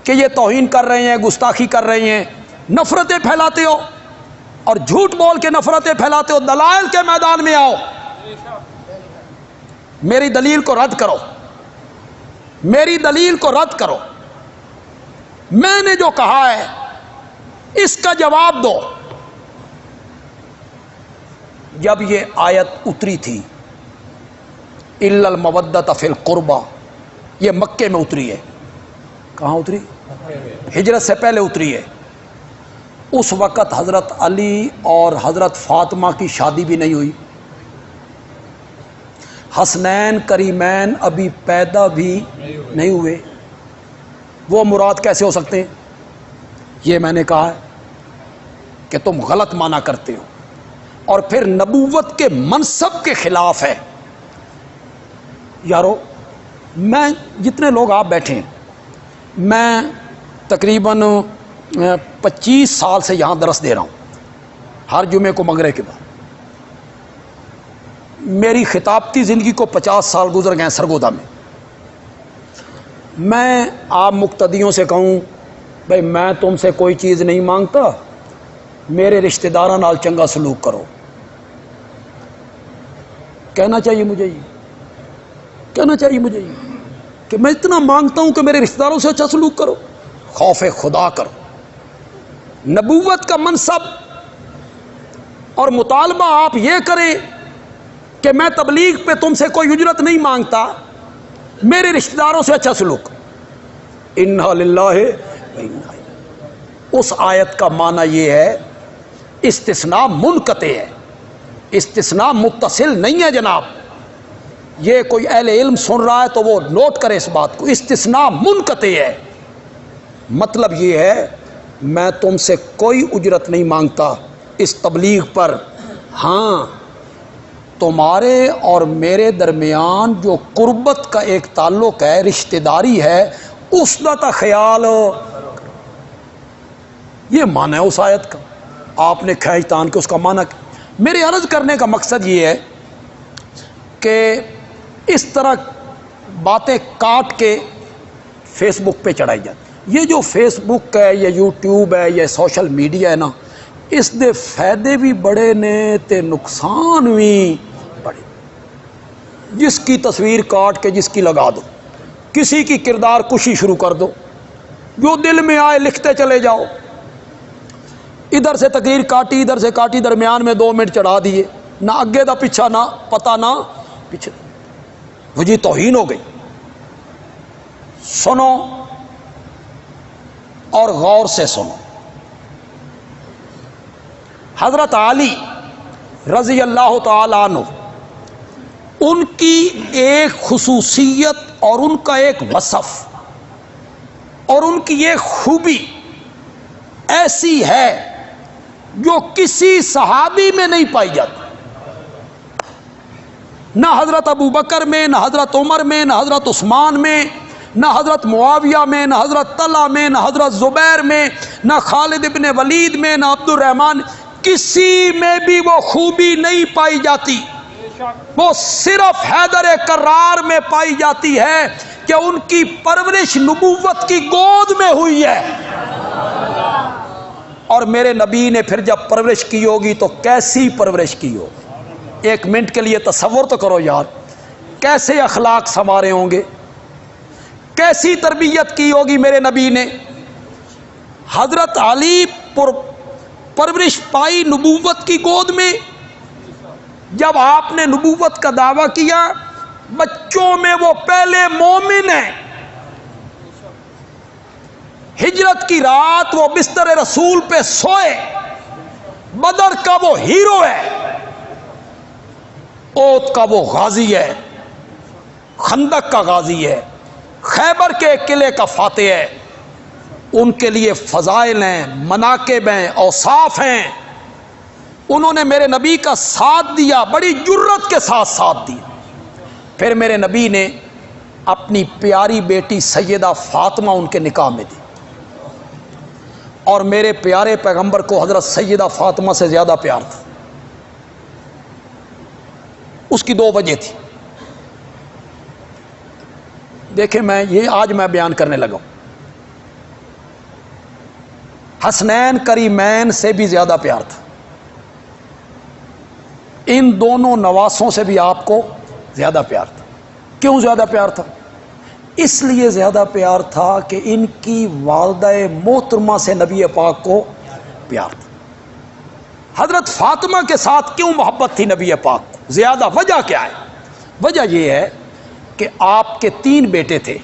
کہ یہ توہین کر رہے ہیں، گستاخی کر رہے ہیں، نفرتیں پھیلاتے ہو اور جھوٹ بول کے نفرتیں پھیلاتے ہو۔ دلائل کے میدان میں آؤ، میری دلیل کو رد کرو، میری دلیل کو رد کرو، میں نے جو کہا ہے اس کا جواب دو۔ جب یہ آیت اتری تھی الا المودۃ فی القربى، یہ مکے میں اتری ہے۔ کہاں اتری؟ ہجرت سے پہلے اتری ہے۔ اس وقت حضرت علی اور حضرت فاطمہ کی شادی بھی نہیں ہوئی، حسنین کریمین ابھی پیدا بھی نہیں ہوئے، وہ مراد کیسے ہو سکتے ہیں؟ یہ میں نے کہا ہے کہ تم غلط معنی کرتے ہو اور پھر نبوت کے منصب کے خلاف ہے۔ یارو، میں جتنے لوگ آپ بیٹھے ہیں، میں تقریباً 25 سال سے یہاں درس دے رہا ہوں، ہر جمعے کو مغرب کے بعد۔ میری خطابتی زندگی کو 50 سال گزر گئے ہیں سرگودا میں۔ میں آپ مقتدیوں سے کہوں بھائی میں تم سے کوئی چیز نہیں مانگتا، میرے رشتہ داراں نال چنگا سلوک کرو، کہنا چاہیے مجھے یہ، کہنا چاہیے مجھے یہ کہ میں اتنا مانگتا ہوں کہ میرے رشتہ داروں سے اچھا سلوک کرو، خوف خدا کرو۔ نبوت کا منصب اور مطالبہ آپ یہ کریں کہ میں تبلیغ پہ تم سے کوئی اجرت نہیں مانگتا، میرے رشتہ داروں سے اچھا سلوک۔ انا للہ و انا الیہ۔ اس آیت کا معنی یہ ہے استثناء منقطع ہے، استثناء متصل نہیں ہے جناب۔ یہ کوئی اہل علم سن رہا ہے تو وہ نوٹ کرے اس بات کو، استثناء منقطع ہے۔ مطلب یہ ہے میں تم سے کوئی اجرت نہیں مانگتا اس تبلیغ پر، ہاں تمہارے اور میرے درمیان جو قربت کا ایک تعلق ہے، رشتہ داری ہے، اس کا خیال ہو۔ یہ معنی ہے اس آیت کا۔ آپ نے کھینچ تان کے اس کا معنی۔ میرے عرض کرنے کا مقصد یہ ہے کہ اس طرح باتیں کاٹ کے فیس بک پہ چڑھائی جاتی۔ یہ جو فیس بک ہے، یہ یوٹیوب ہے، یہ سوشل میڈیا ہے نا، اس دے فائدے بھی بڑے نے تے نقصان بھی بڑے۔ جس کی تصویر کاٹ کے جس کی لگا دو، کسی کی کردار کشی شروع کر دو، جو دل میں آئے لکھتے چلے جاؤ۔ ادھر سے تقریر کاٹی، ادھر سے کاٹی، درمیان میں 2 منٹ چڑھا دیے، نہ اگے دا پیچھا، نہ پتہ نہ پیچھے۔ وہ جی توہین ہو گئی۔ سنو اور غور سے سنو۔ حضرت علی رضی اللہ تعالی عنہ، ان کی ایک خصوصیت اور ان کا ایک وصف اور ان کی ایک خوبی ایسی ہے جو کسی صحابی میں نہیں پائی جاتی، نہ حضرت ابو بکر میں، نہ حضرت عمر میں، نہ حضرت عثمان میں، نہ حضرت معاویہ میں، نہ حضرت طلحہ میں، نہ حضرت زبیر میں، نہ خالد ابن ولید میں، نہ عبد الرحمن، کسی میں بھی وہ خوبی نہیں پائی جاتی۔ وہ صرف حیدر کرار میں پائی جاتی ہے کہ ان کی پرورش نبوت کی گود میں ہوئی ہے۔ اور میرے نبی نے پھر جب پرورش کی ہوگی تو کیسی پرورش کی ہوگی؟ ایک منٹ کے لیے تصور تو کرو یار، کیسے اخلاق سنوارے ہوں گے، کیسی تربیت کی ہوگی میرے نبی نے۔ حضرت علی پرورش پائی نبوت کی گود میں۔ جب آپ نے نبوت کا دعویٰ کیا، بچوں میں وہ پہلے مومن ہیں۔ ہجرت کی رات وہ بستر رسول پہ سوئے، بدر کا وہ ہیرو ہے، اوت کا وہ غازی ہے، خندق کا غازی ہے، خیبر کے قلعے کا فاتح ہے۔ ان کے لیے فضائل ہیں، مناقب ہیں، اوصاف ہیں۔ انہوں نے میرے نبی کا ساتھ دیا، بڑی جرت کے ساتھ ساتھ دیا۔ پھر میرے نبی نے اپنی پیاری بیٹی سیدہ فاطمہ ان کے نکاح میں دی، اور میرے پیارے پیغمبر کو حضرت سیدہ فاطمہ سے زیادہ پیار تھا۔ اس کی دو وجہ تھی، دیکھیں یہ آج میں بیان کرنے لگا ہوں۔ حسنین کریمین سے بھی زیادہ پیار تھا، ان دونوں نواسوں سے بھی آپ کو زیادہ پیار تھا۔ کیوں زیادہ پیار تھا؟ اس لیے زیادہ پیار تھا کہ ان کی والدہ محترمہ سے نبی پاک کو پیار تھا۔ حضرت فاطمہ کے ساتھ کیوں محبت تھی نبی پاک کو زیادہ؟ وجہ کیا ہے؟ وجہ یہ ہے کہ آپ کے 3 بیٹے تھے،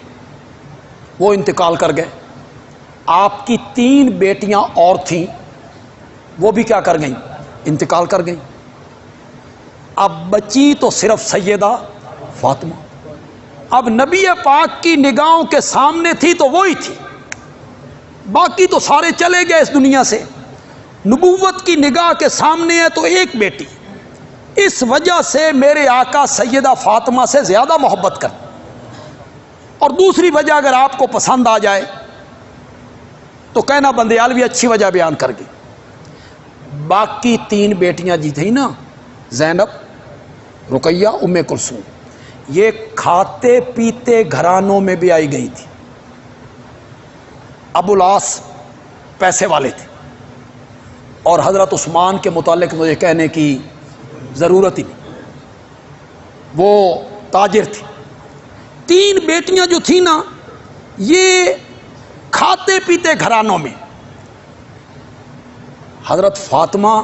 وہ انتقال کر گئے۔ آپ کی 3 بیٹیاں اور تھیں، وہ بھی کیا کر گئیں؟ انتقال کر گئیں۔ اب بچی تو صرف سیدہ فاطمہ۔ اب نبی پاک کی نگاہوں کے سامنے تھی تو وہی تھی، باقی تو سارے چلے گئے اس دنیا سے۔ نبوت کی نگاہ کے سامنے ہے تو ایک بیٹی، اس وجہ سے میرے آقا سیدہ فاطمہ سے زیادہ محبت کر۔ اور دوسری وجہ اگر آپ کو پسند آ جائے تو کہنا بندیال بھی اچھی وجہ بیان کر گئی۔ باقی 3 بیٹیاں جی تھیں نا، زینب، رقیہ، ام کلثوم، یہ کھاتے پیتے گھرانوں میں بھی آئی گئی تھی۔ ابو العاص پیسے والے تھے، اور حضرت عثمان کے متعلق مجھے کہنے کی ضرورت ہی نہیں، وہ تاجر تھے۔ 3 بیٹیاں جو تھیں نا، یہ کھاتے پیتے گھرانوں میں۔ حضرت فاطمہ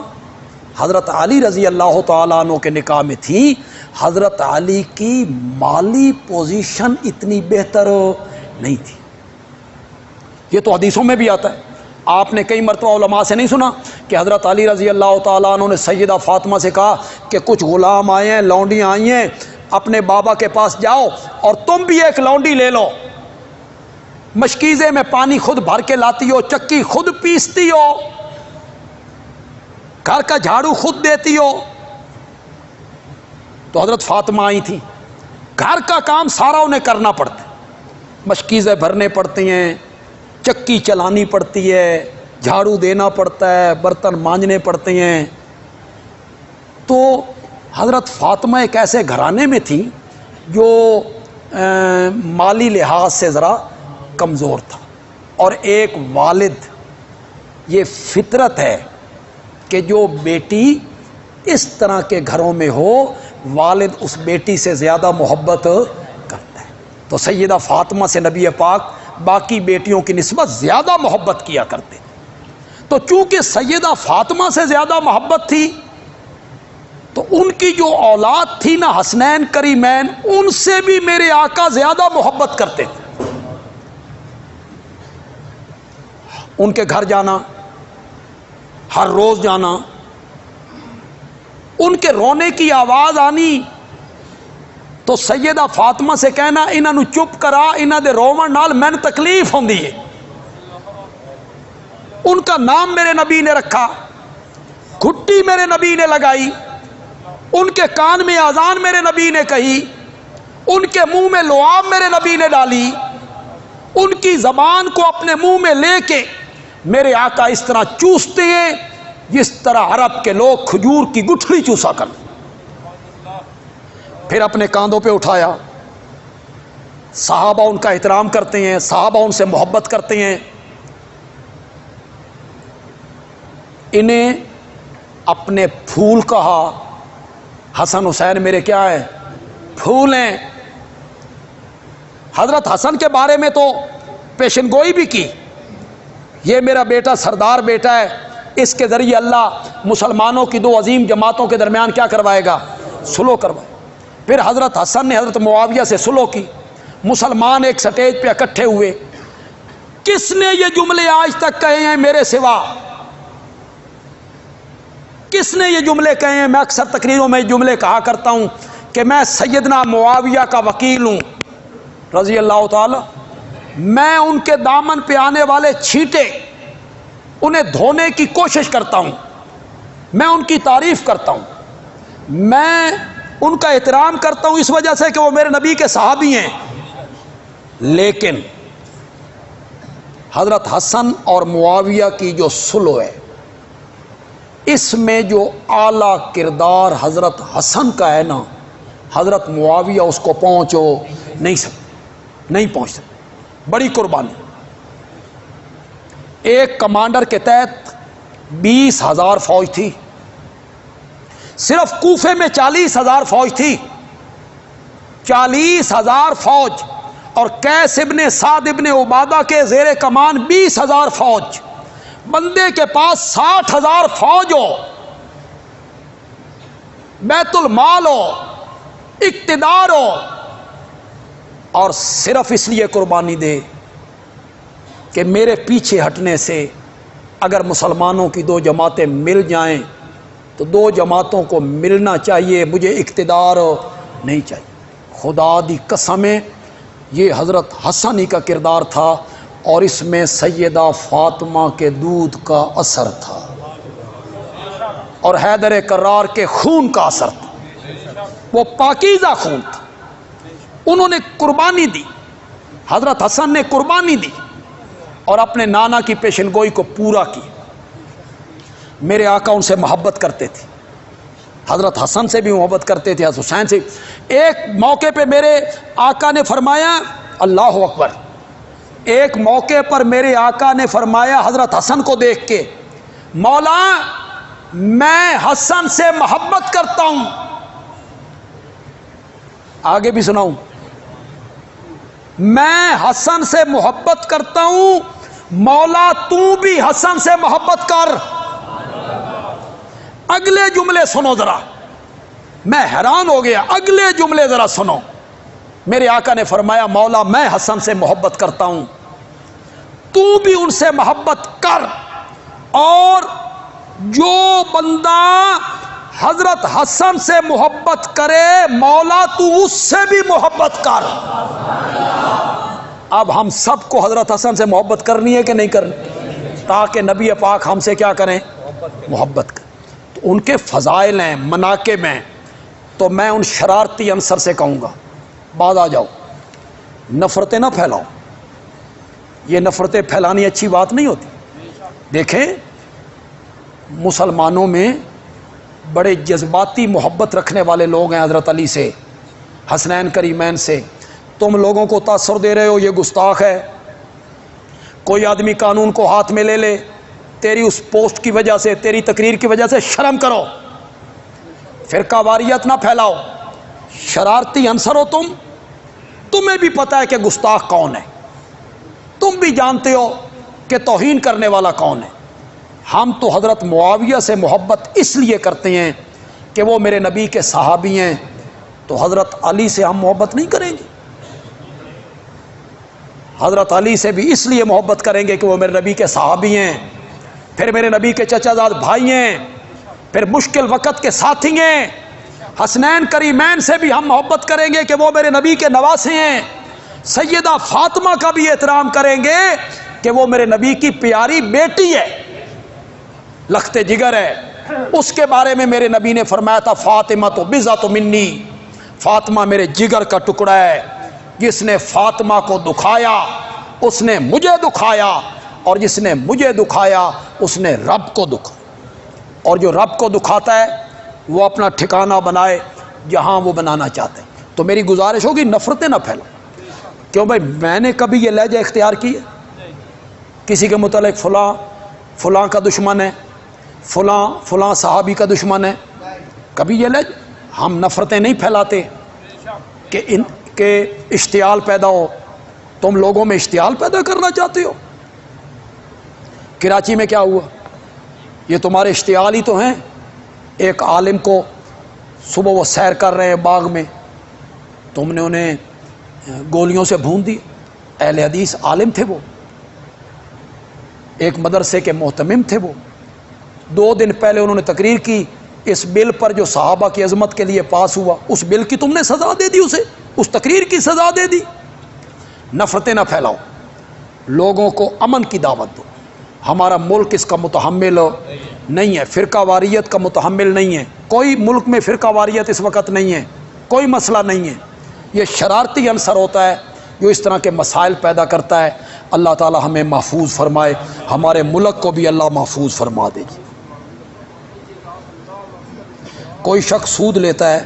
حضرت علی رضی اللہ تعالیٰ عنہ کے نکاح میں تھی۔ حضرت علی کی مالی پوزیشن اتنی بہتر نہیں تھی، یہ تو حدیثوں میں بھی آتا ہے۔ آپ نے کئی مرتبہ علماء سے نہیں سنا کہ حضرت علی رضی اللہ تعالیٰ عنہ نے سیدہ فاطمہ سے کہا کہ کچھ غلام آئے ہیں، لونڈیاں آئی ہیں، اپنے بابا کے پاس جاؤ اور تم بھی ایک لونڈی لے لو، مشکیزے میں پانی خود بھر کے لاتی ہو، چکی خود پیستی ہو، گھر کا جھاڑو خود دیتی ہو۔ تو حضرت فاطمہ آئی تھی، گھر کا کام سارا انہیں کرنا پڑتا ہے، مشکیزیں بھرنے پڑتی ہیں، چکی چلانی پڑتی ہے، جھاڑو دینا پڑتا ہے، برتن مانجنے پڑتے ہیں۔ تو حضرت فاطمہ ایک ایسے گھرانے میں تھی جو مالی لحاظ سے ذرا کمزور تھا، اور ایک والد، یہ فطرت ہے کہ جو بیٹی اس طرح کے گھروں میں ہو، والد اس بیٹی سے زیادہ محبت کرتا ہے۔ تو سیدہ فاطمہ سے نبی پاک باقی بیٹیوں کی نسبت زیادہ محبت کیا کرتے۔ تو چونکہ سیدہ فاطمہ سے زیادہ محبت تھی، تو ان کی جو اولاد تھی نا حسنین کریمین، ان سے بھی میرے آقا زیادہ محبت کرتے تھے۔ ان کے گھر جانا، ہر روز جانا، ان کے رونے کی آواز آنی تو سیدہ فاطمہ سے کہنا انہاں نو چپ کرا، انہاں دے روون نال مینوں تکلیف ہوندی ہے۔ ان کا نام میرے نبی نے رکھا، گھٹی میرے نبی نے لگائی، ان کے کان میں اذان میرے نبی نے کہی، ان کے منہ میں لعاب میرے نبی نے ڈالی، ان کی زبان کو اپنے منہ میں لے کے میرے آقا اس طرح چوستے ہیں جس طرح عرب کے لوگ کھجور کی گٹھلی چوسا کر۔ پھر اپنے کاندھوں پہ اٹھایا، صحابہ ان کا احترام کرتے ہیں، صحابہ ان سے محبت کرتے ہیں، انہیں اپنے پھول کہا۔ حسن حسین میرے کیا ہے؟ پھول ہیں۔ حضرت حسن کے بارے میں تو پیشن گوئی بھی کی، یہ میرا بیٹا سردار بیٹا ہے، اس کے ذریعے اللہ مسلمانوں کی 2 عظیم جماعتوں کے درمیان کیا کروائے گا؟ صلح کروائے۔ پھر حضرت حسن نے حضرت معاویہ سے صلح کی، مسلمان ایک سٹیج پہ اکٹھے ہوئے۔ کس نے یہ جملے آج تک کہے ہیں میرے سوا؟ کس نے یہ جملے کہے ہیں؟ میں اکثر تقریروں میں یہ جملے کہا کرتا ہوں کہ میں سیدنا معاویہ کا وکیل ہوں رضی اللہ تعالی، میں ان کے دامن پہ آنے والے چھینٹے انہیں دھونے کی کوشش کرتا ہوں، میں ان کی تعریف کرتا ہوں، میں ان کا احترام کرتا ہوں اس وجہ سے کہ وہ میرے نبی کے صحابی ہیں، لیکن حضرت حسن اور معاویہ کی جو صلح ہے اس میں جو اعلیٰ کردار حضرت حسن کا ہے نا، حضرت معاویہ اس کو پہنچو نہیں پہنچ سکتے۔ بڑی قربانی، ایک کمانڈر کے تحت 20,000 فوج تھی، صرف کوفے میں 40,000 فوج تھی، 40,000 فوج، اور قیس ابن سعد ابن عبادہ کے زیر کمان 20,000 فوج، بندے کے پاس 60,000 فوج ہو، بیت المال ہو، اقتدار ہو، اور صرف اس لیے قربانی دے کہ میرے پیچھے ہٹنے سے اگر مسلمانوں کی 2 جماعتیں مل جائیں تو 2 جماعتوں کو ملنا چاہیے، مجھے اقتدار نہیں چاہیے۔ خدا دی قسمیں یہ حضرت حسن ہی کا کردار تھا، اور اس میں سیدہ فاطمہ کے دودھ کا اثر تھا، اور حیدر کرار کے خون کا اثر تھا، وہ پاکیزہ خون تھا۔ انہوں نے قربانی دی، حضرت حسن نے قربانی دی اور اپنے نانا کی پیشن گوئی کو پورا کی۔ میرے آقا ان سے محبت کرتے تھے، حضرت حسن سے بھی محبت کرتے تھے، حضرت حسین سے۔ ایک موقع پہ میرے آقا نے فرمایا، اللہ اکبر، ایک موقع پر میرے آقا نے فرمایا حضرت حسن کو دیکھ کے، مولا میں حسن سے محبت کرتا ہوں۔ آگے بھی سناؤں، میں حسن سے محبت کرتا ہوں، مولا تو بھی حسن سے محبت کر۔ اگلے جملے سنو ذرا، میں حیران ہو گیا، اگلے جملے ذرا سنو۔ میرے آقا نے فرمایا، مولا میں حسن سے محبت کرتا ہوں، تو بھی ان سے محبت کر، اور جو بندہ حضرت حسن سے محبت کرے مولا تو اس سے بھی محبت کر۔ اب ہم سب کو حضرت حسن سے محبت کرنی ہے کہ نہیں کرنی، تاکہ نبی پاک ہم سے کیا کریں، محبت کریں۔ تو ان کے فضائل ہیں، مناقب ہیں، تو میں ان شرارتی عنصر سے کہوں گا، بعد آ جاؤ، نفرتیں نہ پھیلاؤ، یہ نفرتیں پھیلانی اچھی بات نہیں ہوتی۔ دیکھیں مسلمانوں میں بڑے جذباتی محبت رکھنے والے لوگ ہیں حضرت علی سے، حسنین کریمین سے، تم لوگوں کو تاثر دے رہے ہو، یہ گستاخ ہے۔ کوئی آدمی قانون کو ہاتھ میں لے لے، تیری اس پوسٹ کی وجہ سے، تیری تقریر کی وجہ سے شرم کرو، فرقہ واریت نہ پھیلاؤ، شرارتی عنصر ہو تم، تمہیں بھی پتہ ہے کہ گستاخ کون ہے، تم بھی جانتے ہو کہ توہین کرنے والا کون ہے۔ ہم تو حضرت معاویہ سے محبت اس لیے کرتے ہیں کہ وہ میرے نبی کے صحابی ہیں، تو حضرت علی سے ہم محبت نہیں کریں گے؟ حضرت علی سے بھی اس لیے محبت کریں گے کہ وہ میرے نبی کے صحابی ہیں، پھر میرے نبی کے چچا زاد بھائی ہیں، پھر مشکل وقت کے ساتھی ہیں۔ حسنین کریمین سے بھی ہم محبت کریں گے کہ وہ میرے نبی کے نواسے ہیں۔ سیدہ فاطمہ کا بھی احترام کریں گے کہ وہ میرے نبی کی پیاری بیٹی ہے، لخت جگر ہے۔ اس کے بارے میں میرے نبی نے فرمایا تھا، فاطمہ تو بضعۃ منی، فاطمہ میرے جگر کا ٹکڑا ہے، جس نے فاطمہ کو دکھایا اس نے مجھے دکھایا، اور جس نے مجھے دکھایا اس نے رب کو دکھایا، اور جو رب کو دکھاتا ہے وہ اپنا ٹھکانہ بنائے جہاں وہ بنانا چاہتے ہیں۔ تو میری گزارش ہوگی نفرتیں نہ پھیلاؤ۔ کیوں بھائی، میں نے کبھی یہ لہجہ اختیار کی ہے کسی کے متعلق فلاں فلاں کا دشمن ہے، فلاں صحابی کا دشمن ہے؟ کبھی یہ لہجہ، ہم نفرتیں نہیں پھیلاتے کہ اشتعال پیدا ہو۔ تم لوگوں میں اشتعال پیدا کرنا چاہتے ہو۔ کراچی میں کیا ہوا؟ یہ تمہارے اشتعال ہی تو ہیں۔ ایک عالم کو صبح وہ سیر کر رہے ہیں باغ میں، تم نے انہیں گولیوں سے بھون دی۔ اہل حدیث عالم تھے وہ، ایک مدرسے کے محتمم تھے وہ۔ 2 دن پہلے انہوں نے تقریر کی اس بل پر جو صحابہ کی عظمت کے لیے پاس ہوا، اس بل کی تم نے سزا دے دی، اسے اس تقریر کی سزا دے دی۔ نفرتیں نہ پھیلاؤ، لوگوں کو امن کی دعوت دو۔ ہمارا ملک اس کا متحمل نہیں ہے، فرقہ واریت کا متحمل نہیں ہے، کوئی ملک میں فرقہ واریت اس وقت نہیں ہے، کوئی مسئلہ نہیں ہے، یہ شرارتی عنصر ہوتا ہے جو اس طرح کے مسائل پیدا کرتا ہے۔ اللہ تعالی ہمیں محفوظ فرمائے، ہمارے ملک کو بھی اللہ محفوظ فرما دے۔ کوئی شخص سود لیتا ہے